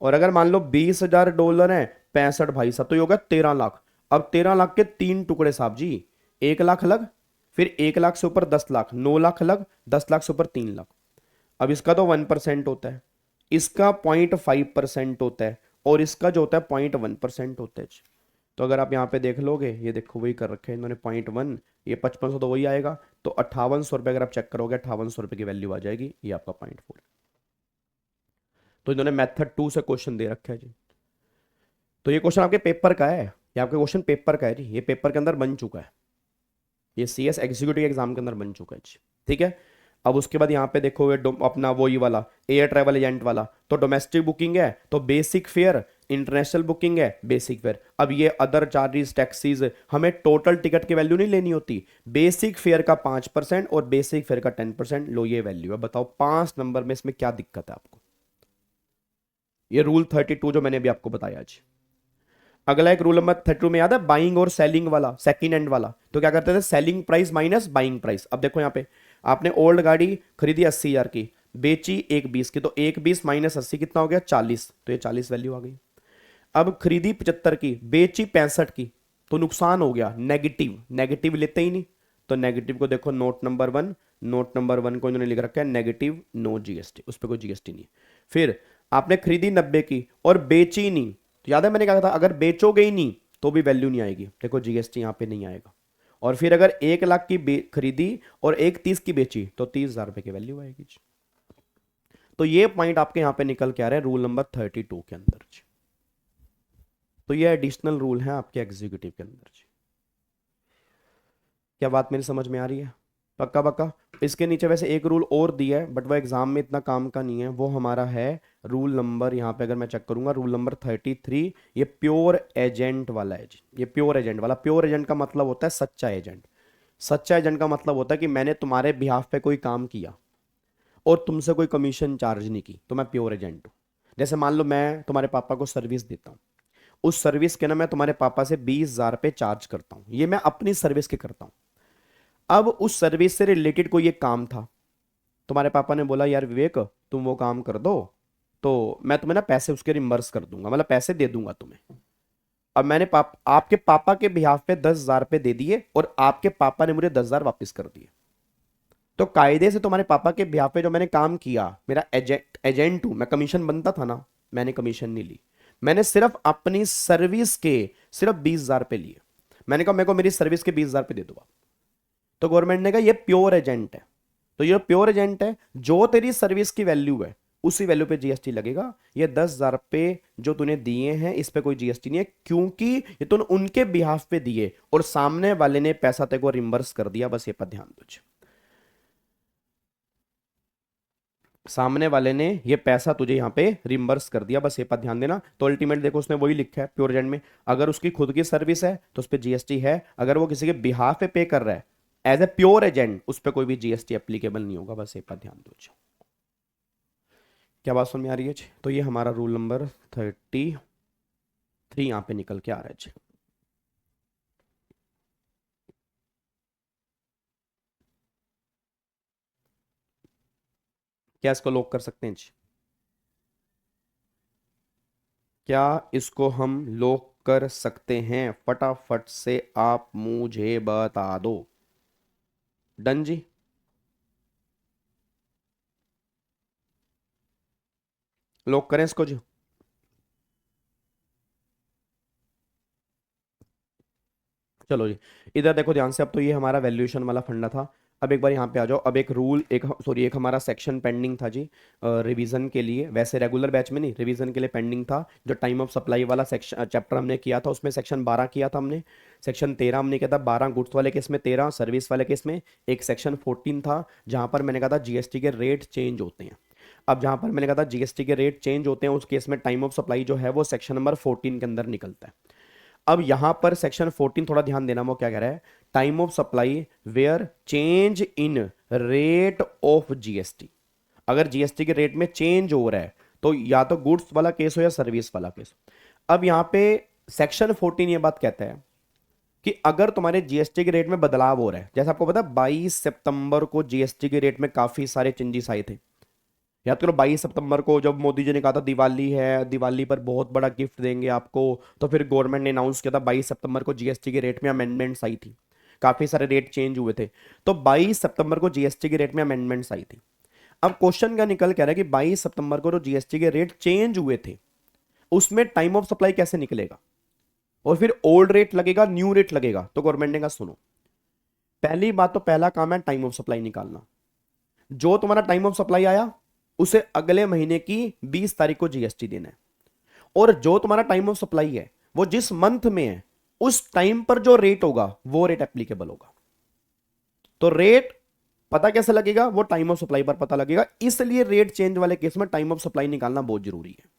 और अगर मान लो $20,000 है 65 भाई साहब, तो ये होगा 13 लाख। अब 13 लाख के 3 टुकड़े साहब जी, 1 लाख अलग, फिर 1 लाख से ऊपर 10 लाख, 9 लाख अलग, 10 लाख से ऊपर 3 लाख। अब इसका तो 1% होता है, इसका 0.5% होता है, और इसका जो होता है 0.1% होता है। तो अगर आप यहाँ पे देख लोगे, ये देखो वही कर रखे हैं इन्होंने 0.1, ये 5500 तो वही आएगा, तो 5800 रुपये अगर आप चेक करोगे 5800 रुपये की वैल्यू आ जाएगी, ये आपका 0.4। तो इन्होंने मेथड 2 से क्वेश्चन दे रखा है जी। तो ये क्वेश्चन आपके पेपर का है, ये आपके क्वेश्चन पेपर का है जी, ये पेपर के अंदर बन चुका है, ये सीएस एग्जीक्यूटिव एग्जाम के अंदर बन चुका है जी। ठीक है, अब उसके बाद यहाँ पे देखो ये अपना वो ही वाला एयर ट्रैवल एजेंट वाला, तो डोमेस्टिक बुकिंग है तो बेसिक फेयर, इंटरनेशनल बुकिंग है बेसिक फेयर। अब ये अदर चार्जेस टैक्सीज, हमें टोटल टिकट की वैल्यू नहीं लेनी होती, बेसिक फेयर का 5% और बेसिक फेयर का 10%, लो ये वैल्यू है। बताओ 5 नंबर में इसमें क्या दिक्कत है आपको, ये रूल 32 जो मैंने अभी आपको बताया आज। अगला एक रूल नंबर 32 में याद है, बाइंग और सेलिंग वाला, सेकंड हैंड वाला, तो क्या करते थे, selling price minus buying price. अब देखो यहाँ पे आपने ओल्ड गाड़ी खरीदी 80,000 की, बेची 1,20 की, तो 1,20 माइनस 80 कितना हो गया 40, तो ये 40 वैल्यू आ गई। अब खरीदी 75 की, बेची 65 की, तो नुकसान हो गया नेगेटिव, नेगेटिव लेते ही नहीं, तो नेगेटिव को देखो नोट नंबर 1, नोट नंबर 1 को इन्होंने लिख रखा है नेगेटिव, नो जीएसटी, उस पर कोई जीएसटी नहीं। फिर आपने खरीदी 90 की और बेची नहीं, तो याद है मैंने कहा था अगर बेचोगे ही नहीं तो भी वैल्यू नहीं आएगी, देखो जीएसटी यहां पे नहीं आएगा। और फिर अगर 1 लाख की खरीदी और 1,30 की बेची तो 30,000 रुपए की वैल्यू आएगी। तो ये पॉइंट आपके यहां पे निकल के आ रहे हैं रूल नंबर 32 के अंदर जी। तो ये एडिशनल रूल है आपके एग्जीक्यूटिव के अंदर जी। क्या बात मेरी समझ में आ रही है? पक्का पक्का। इसके नीचे वैसे एक रूल और दिया है बट वो एग्जाम में इतना काम का नहीं है, वो हमारा है रूल नंबर, यहाँ पे अगर मैं चेक करूंगा रूल नंबर 33, ये प्योर एजेंट वाला है जी। ये प्योर एजेंट वाला, प्योर एजेंट का मतलब होता है सच्चा एजेंट। सच्चा एजेंट का मतलब होता है कि मैंने तुम्हारे बिहाफ पे कोई काम किया और तुमसे कोई कमीशन चार्ज नहीं की, तो मैं प्योर एजेंट हूँ। जैसे मान लो मैं तुम्हारे पापा को सर्विस देता हूँ, उस सर्विस के ना मैं तुम्हारे पापा से 20,000 रुपये चार्ज करता हूँ, ये मैं अपनी सर्विस के करता हूँ। अब उस सर्विस से रिलेटेड कोई एक काम था, तुम्हारे पापा ने बोला यार विवेक तुम वो काम कर दो, तो मैं तुम्हें ना पैसे उसके रिम्बर्स कर दूंगा, मतलब पैसे दे दूंगा तुम्हें। अब मैंने आपके पापा के बिहाफ पे 10,000 रुपये दे दिए और आपके पापा ने मुझे 10,000 वापस कर दिए, तो कायदे से तुम्हारे पापा के बिहाफ पे जो मैंने काम किया, मेरा एजेंट हूं मैं, कमीशन बनता था ना, मैंने कमीशन नहीं ली, मैंने सिर्फ अपनी सर्विस के सिर्फ 20,000 रुपये लिए। मैंने कहा मेरे को मेरी सर्विस के 20,000 रुपये दे दो आप। तो गवर्नमेंट ने कहा ये प्योर एजेंट है, तो ये प्योर एजेंट है, जो तेरी सर्विस की वैल्यू है उसी वैल्यू पे जीएसटी लगेगा। ये 10,000 रुपये जो तूने दिए हैं इस पे कोई जीएसटी नहीं है, क्योंकि ये तूने उनके बिहाफ पे दिए और सामने वाले ने पैसा तेरे को रिम्बर्स कर दिया, बस ये पर ध्यान दो। सामने वाले ने ये पैसा तुझे यहाँ पे रिम्बर्स कर दिया, बस ये पर ध्यान देना। तो अल्टीमेट देखो उसने वही लिखा है प्योर एजेंट में, अगर उसकी खुद की सर्विस है तो उस पर जीएसटी है, अगर वो किसी के बिहाफ पे करता है एज ए प्योर एजेंट उस पर कोई भी जीएसटी एप्लीकेबल नहीं होगा, बस ये पर ध्यान दो। क्या बात समझ में आ रही है? तो ये हमारा रूल नंबर 33 यहाँ पे निकल के आ रहा है जी। क्या इसको लॉक कर सकते हैं जी? क्या इसको हम लॉक कर सकते हैं? फटाफट से आप मुझे बता दो। डन जी। लॉक करें इसको जी? चलो जी, इधर देखो ध्यान से। अब तो ये हमारा वैल्यूएशन वाला फंडा था। अब एक बार यहाँ पे आ जाओ। अब एक रूल, एक सॉरी एक हमारा सेक्शन पेंडिंग था जी, रिवीजन के लिए। वैसे रेगुलर बैच में नहीं, रिवीजन के लिए पेंडिंग था। जो टाइम ऑफ सप्लाई वाला सेक्शन चैप्टर हमने किया था उसमें सेक्शन 12 किया था हमने, सेक्शन 13 हमने किया था, 12 गुड्स वाले केस में, 13 सर्विस वाले केस में, एक सेक्शन 14 था जहाँ पर मैंने कहा था जीएसटी के रेट चेंज होते हैं। अब जहाँ पर मैंने कहा था जीएसटी के रेट चेंज होते हैं उस केस में टाइम ऑफ सप्लाई जो है वो सेक्शन नंबर 14 के अंदर निकलता है। अब यहां पर सेक्शन 14 थोड़ा ध्यान देना, वो क्या कह रहा है, time of supply where change in rate of GST. अगर जीएसटी के रेट में चेंज हो रहा है तो या तो गुड्स वाला केस हो या सर्विस वाला केस। अब यहां पे सेक्शन 14 ये बात कहता है कि अगर तुम्हारे जीएसटी के रेट में बदलाव हो रहा है, जैसे आपको पता 22 सितंबर को जीएसटी के रेट में काफी सारे चेंजेस आए थे। याद करो 22 सितंबर को जब मोदी जी ने कहा था दिवाली है, दिवाली पर बहुत बड़ा गिफ्ट देंगे आपको, तो फिर गवर्नमेंट ने अनाउंस किया था 22 सितंबर को जीएसटी के रेट में अमेंडमेंट्स आई थी, काफी सारे रेट चेंज हुए थे। तो 22 सितंबर को जीएसटी के रेट में अमेंडमेंट्स आई थी। अब क्वेश्चन का निकल कह रहा है कि 22 सितंबर को जो जीएसटी के रेट चेंज हुए थे उसमें टाइम ऑफ सप्लाई कैसे निकलेगा, और फिर ओल्ड रेट लगेगा न्यू रेट लगेगा। तो गवर्नमेंट ने कहा सुनो, पहली बात तो पहला काम है टाइम ऑफ सप्लाई निकालना। जो तुम्हारा टाइम ऑफ सप्लाई आया उसे अगले महीने की 20 तारीख को जीएसटी देना है, और जो तुम्हारा टाइम ऑफ सप्लाई है वो जिस मंथ में है उस टाइम पर जो रेट होगा वो रेट एप्लीकेबल होगा। तो रेट पता कैसे लगेगा, वो टाइम ऑफ सप्लाई पर पता लगेगा, इसलिए रेट चेंज वाले केस में टाइम ऑफ सप्लाई निकालना बहुत जरूरी है।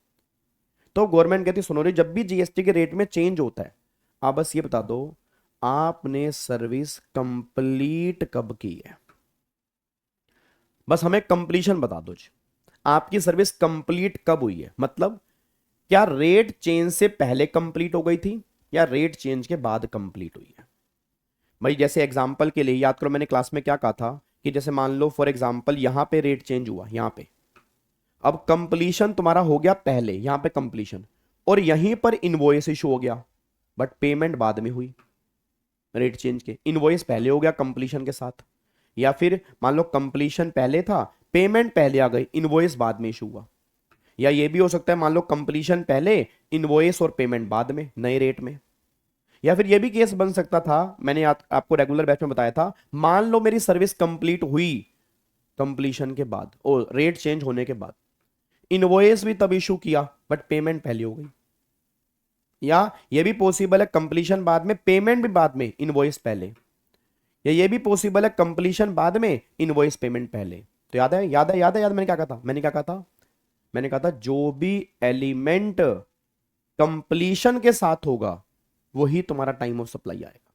तो गवर्नमेंट कहती है सुनो रे, जब भी जीएसटी के रेट में चेंज होता है आप बस ये बता दो आपने सर्विस कंप्लीट कब की है, बस हमें कंप्लीशन बता दो जी, आपकी सर्विस कंप्लीट कब हुई है। मतलब क्या रेट चेंज से पहले कंप्लीट हो गई थी या रेट चेंज के बाद कंप्लीट हुई है। भाई जैसे एग्जांपल के लिए याद करो, मैंने क्लास में क्या कहा था कि जैसे मान लो फॉर एग्जांपल यहां पे रेट चेंज हुआ यहां पे, अब कंप्लीशन तुम्हारा हो गया पहले यहां पे कंप्लीशन, और यहीं पर इनवॉइस इशू हो गया, बट पेमेंट बाद में हुई। रेट चेंज के इनवॉइस पहले हो गया कंप्लीशन के साथ, या फिर मान लो कंप्लीशन पहले था, पेमेंट पहले आ गई, इनवॉइस बाद में इशू हुआ। या ये भी हो सकता है मान लो कंप्लीशन पहले, इनवॉइस और पेमेंट बाद में नए रेट में। या फिर ये भी केस बन सकता था, मैंने आपको रेगुलर बैच में बताया था, मान लो मेरी सर्विस कंप्लीट हुई कंप्लीशन के बाद और रेट चेंज होने के बाद, इनवॉइस भी तब इशू किया बट पेमेंट पहले हो गई। या ये भी पॉसिबल है कंप्लीशन बाद में, पेमेंट भी बाद में, इनवॉइस पहले। या ये भी पॉसिबल है कंप्लीशन बाद में, इनवॉइस पेमेंट पहले। तो याद है, याद है, याद है, याद, मैंने क्या कहा था, मैंने क्या कहा था, मैंने कहा था जो भी एलिमेंट कंप्लीशन के साथ होगा वही तुम्हारा टाइम ऑफ सप्लाई आएगा।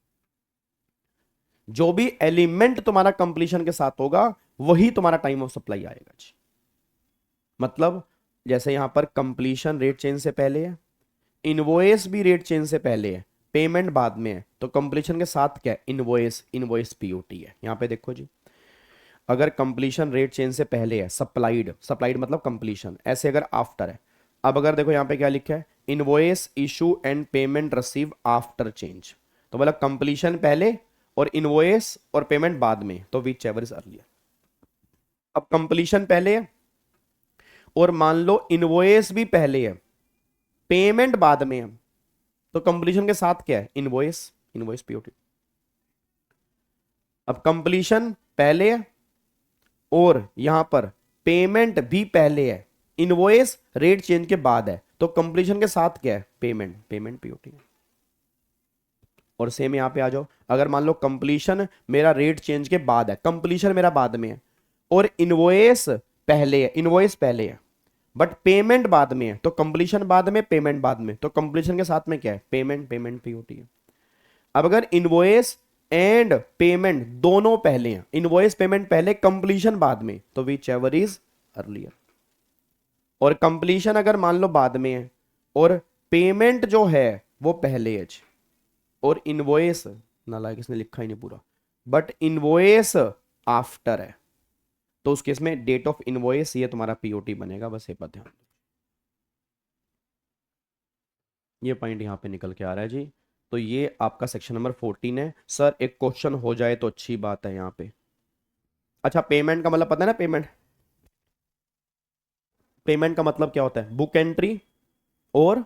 जो भी एलिमेंट तुम्हारा कंप्लीशन के साथ होगा वही तुम्हारा टाइम ऑफ सप्लाई आएगा जी। मतलब जैसे यहां पर कंप्लीशन रेट चेंज से पहले है, इनवॉइस भी रेट चेंज से पहले है, पेमेंट बाद में है, तो कंप्लीशन के साथ क्या है, इनवॉइस, इनवॉइस पीओटी है। यहां पे देखो जी, अगर कंप्लीशन रेट चेंज से पहले है, सप्लाइड, सप्लाइड मतलब कंप्लीशन, ऐसे अगर आफ्टर है। अब अगर देखो यहां पे क्या लिखा है, invoice issue and payment receive after change, तो मतलब कंप्लीशन पहले और इनवॉइस और पेमेंट बाद में, तो विच एवर इज अर्लियर। अब कंप्लीशन पहले है और मान लो इनवॉइस भी पहले है, पेमेंट बाद में है, तो कंप्लीशन के साथ क्या है, इनवॉइस, इनवॉइस पीओटी। अब कंप्लीशन पहले है और यहां पर पेमेंट भी पहले है, इनवॉइस रेट चेंज के बाद है, तो कंप्लीशन के साथ क्या है, पेमेंट, पेमेंट पीओटी। और सेम यहां पे आ जाओ, अगर मान लो कंप्लीशन मेरा रेट चेंज के बाद है, कंप्लीशन मेरा बाद में है, और इनवॉइस पहले है, इनवॉइस पहले है बट पेमेंट बाद में है, तो कंप्लीशन बाद में, पेमेंट बाद में, तो कंप्लीशन के साथ में क्या है, पेमेंट, पेमेंट पीओटी है। अब अगर इनवॉइस एंड पेमेंट दोनों पहले हैं, इनवॉइस पेमेंट पहले, कंप्लीशन बाद में, तो विच एवर इज अर्लियर। और कंप्लीशन अगर मान लो बाद में है और पेमेंट जो है वो पहले है, और इनवॉइस, नालायक इसने लिखा ही नहीं पूरा, बट इनवॉइस आफ्टर है, तो उस केस में डेट ऑफ इनवॉइस ये तुम्हारा पीओटी बनेगा। बस ये पर ध्यान दो, ये पॉइंट यहां पे निकल के आ रहा है जी। तो ये आपका सेक्शन नंबर 14 है। सर एक क्वेश्चन हो जाए तो अच्छी बात है यहाँ पे। अच्छा, पेमेंट का मतलब पता है ना, पेमेंट, पेमेंट का मतलब क्या होता है, बुक एंट्री और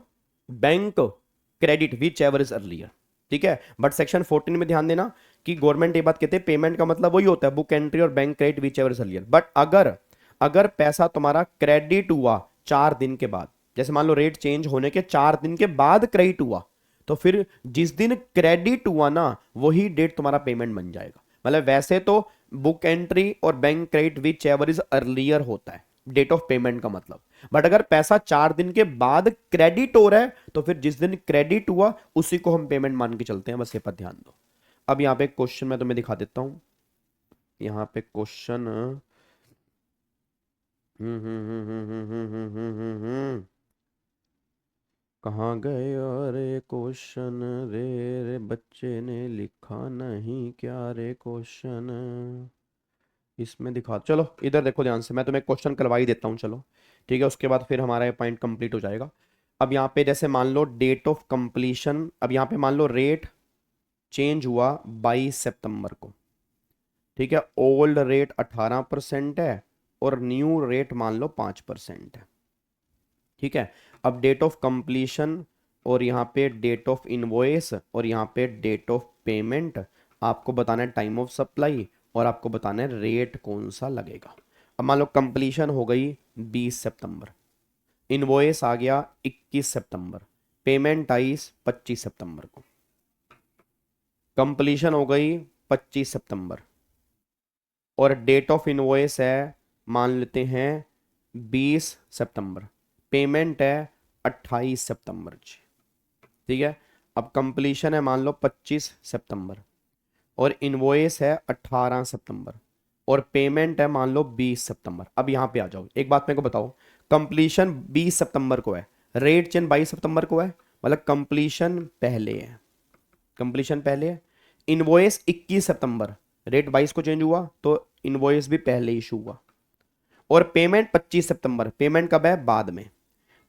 bank credit, which ever is earlier. ठीक है, बट सेक्शन 14 में ध्यान देना कि गवर्नमेंट ये बात कहते हैं पेमेंट का मतलब वही होता है, बुक एंट्री और bank credit, which ever is earlier. But अगर अगर पैसा तुम्हारा क्रेडिट हुआ 4 दिन के बाद, जैसे मान लो रेट चेंज होने के 4 दिन के बाद क्रेडिट हुआ, तो फिर जिस दिन क्रेडिट हुआ ना वही डेट तुम्हारा पेमेंट बन जाएगा। मतलब वैसे तो बुक एंट्री और bank credit which ever is earlier होता है डेट ऑफ पेमेंट का मतलब, बट अगर पैसा 4 दिन के बाद क्रेडिट हो रहा है तो फिर जिस दिन क्रेडिट हुआ उसी को हम पेमेंट मान के चलते हैं। बस ये पर ध्यान दो। अब यहाँ पे क्वेश्चन मैं तुम्हें दिखा देता हूं, यहाँ पे क्वेश्चन, कहाँ गए अरे क्वेश्चन, रे रे बच्चे ने लिखा नहीं क्या रे क्वेश्चन, इसमें दिखा, चलो इधर देखो ध्यान से, मैं तुम्हें क्वेश्चन करवा ही देता हूँ, चलो ठीक है, उसके बाद फिर हमारा पॉइंट कंप्लीट हो जाएगा। अब यहाँ पे जैसे मान लो डेट ऑफ कंप्लीशन, अब यहाँ पे मान लो रेट चेंज हुआ 22 सितंबर को, ठीक है, ओल्ड रेट 18% है और न्यू रेट मान लो 5% है। ठीक है, अब डेट ऑफ कंप्लीशन और यहाँ पे डेट ऑफ इनवॉइस और यहाँ पे डेट ऑफ पेमेंट, आपको बताना है टाइम ऑफ सप्लाई और आपको बताना है रेट कौन सा लगेगा। अब मान लो कंप्लीशन हो गई 20 सितंबर, इनवॉइस आ गया 21 सितंबर, पेमेंट आई 25 सितंबर को, कंप्लीशन हो गई 25 सितंबर और डेट ऑफ इनवॉइस है मान लेते हैं 20 सितंबर, पेमेंट है 28 सितंबर जी। ठीक है, अब कंप्लीशन है मान लो 25 सितंबर और इनवॉइस है 18 सितंबर और पेमेंट है मान लो 20 सितंबर। अब यहां पे आ जाओ, एक बात मेरे को बताओ, कंप्लीशन 20 सितंबर को है, रेट चेंज 22 सितंबर को है, मतलब कंप्लीशन पहले है, कंप्लीशन पहले है, इनवॉइस 21 सितंबर, रेट 22 को चेंज हुआ तो इनवॉइस भी पहले इशू हुआ। और पेमेंट 25 सितंबर, पेमेंट कब है? बाद में।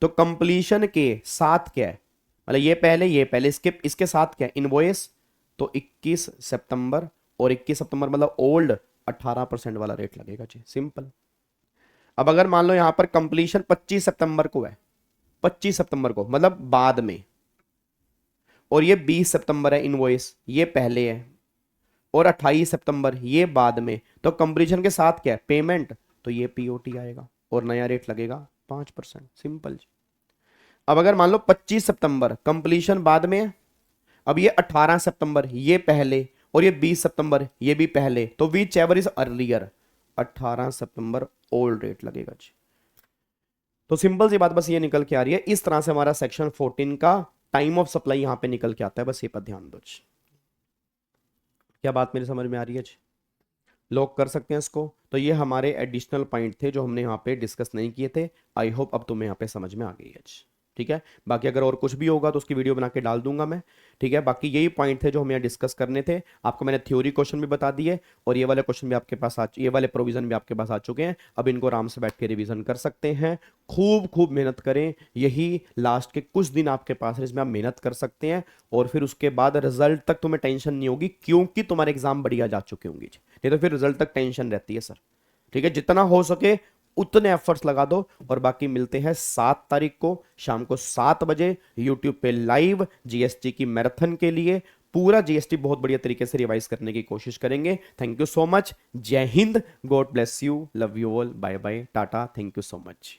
तो कंप्लीशन के साथ क्या है, मतलब ये पहले इसके इसके साथ क्या है? इनवॉइस। तो 21 सितंबर, और 21 सितंबर मतलब ओल्ड 18% वाला रेट लगेगा जी, सिंपल। अब अगर मान लो यहां पर कंप्लीशन 25 सितंबर को है, 25 सितंबर को मतलब बाद में, और ये 20 सितंबर है इनवॉइस, ये पहले है, और 28 सितंबर ये बाद में, तो कंप्लीशन के साथ क्या है? पेमेंट। तो ये पीओटी आएगा और नया रेट लगेगा 5%, सिंपल जी। अब अगर मान लो 25 सितंबर कंप्लीशन बाद में है, अब ये 18 सितंबर ये पहले, और ये 20 सितंबर ये भी पहले, तो which ever is earlier, 18 September old rate लगेगा जी। तो सिंपल सी बात बस ये निकल के आ रही है, इस तरह से हमारा सेक्शन 14 का टाइम ऑफ सप्लाई यहां पे निकल के आता है, बस ये पर ध्यान दो जी। क्या बात मेरी समझ में आ रही है जी? लॉक कर सकते हैं इसको। तो ये हमारे एडिशनल पॉइंट थे जो हमने यहाँ पे डिस्कस नहीं किए थे। आई होप अब तुम्हें यहाँ पे समझ में आ गई है जी। ठीक है, बाकी अगर और कुछ भी होगा तो उसकी वीडियो बना के डाल दूंगा मैं। ठीक है, बाकी यही पॉइंट थे जो हमें यहाँ डिस्कस करने थे। आपको मैंने थ्योरी क्वेश्चन भी बता दिए, और ये वाले क्वेश्चन भी आपके पास ये वाले प्रोविजन भी आपके पास आ चुके हैं। अब इनको आराम से बैठ के रिवीजन कर सकते हैं। खूब खूब मेहनत करें, यही लास्ट के कुछ दिन आपके पास है, इसमें आप मेहनत कर सकते हैं। और फिर उसके बाद रिजल्ट तक तुम्हें टेंशन नहीं होगी, क्योंकि तुम्हारे एग्जाम बढ़िया जा चुके होंगे। नहीं तो फिर रिजल्ट तक टेंशन रहती है सर। ठीक है, जितना हो सके उतने एफर्ट्स लगा दो। और बाकी मिलते हैं 7 तारीख को शाम को 7 बजे यूट्यूब पे लाइव जीएसटी की मैराथन के लिए। पूरा जीएसटी बहुत बढ़िया तरीके से रिवाइज करने की कोशिश करेंगे। Thank you so much. जय हिंद, God bless you, love you all, bye bye, tata, thank you so much.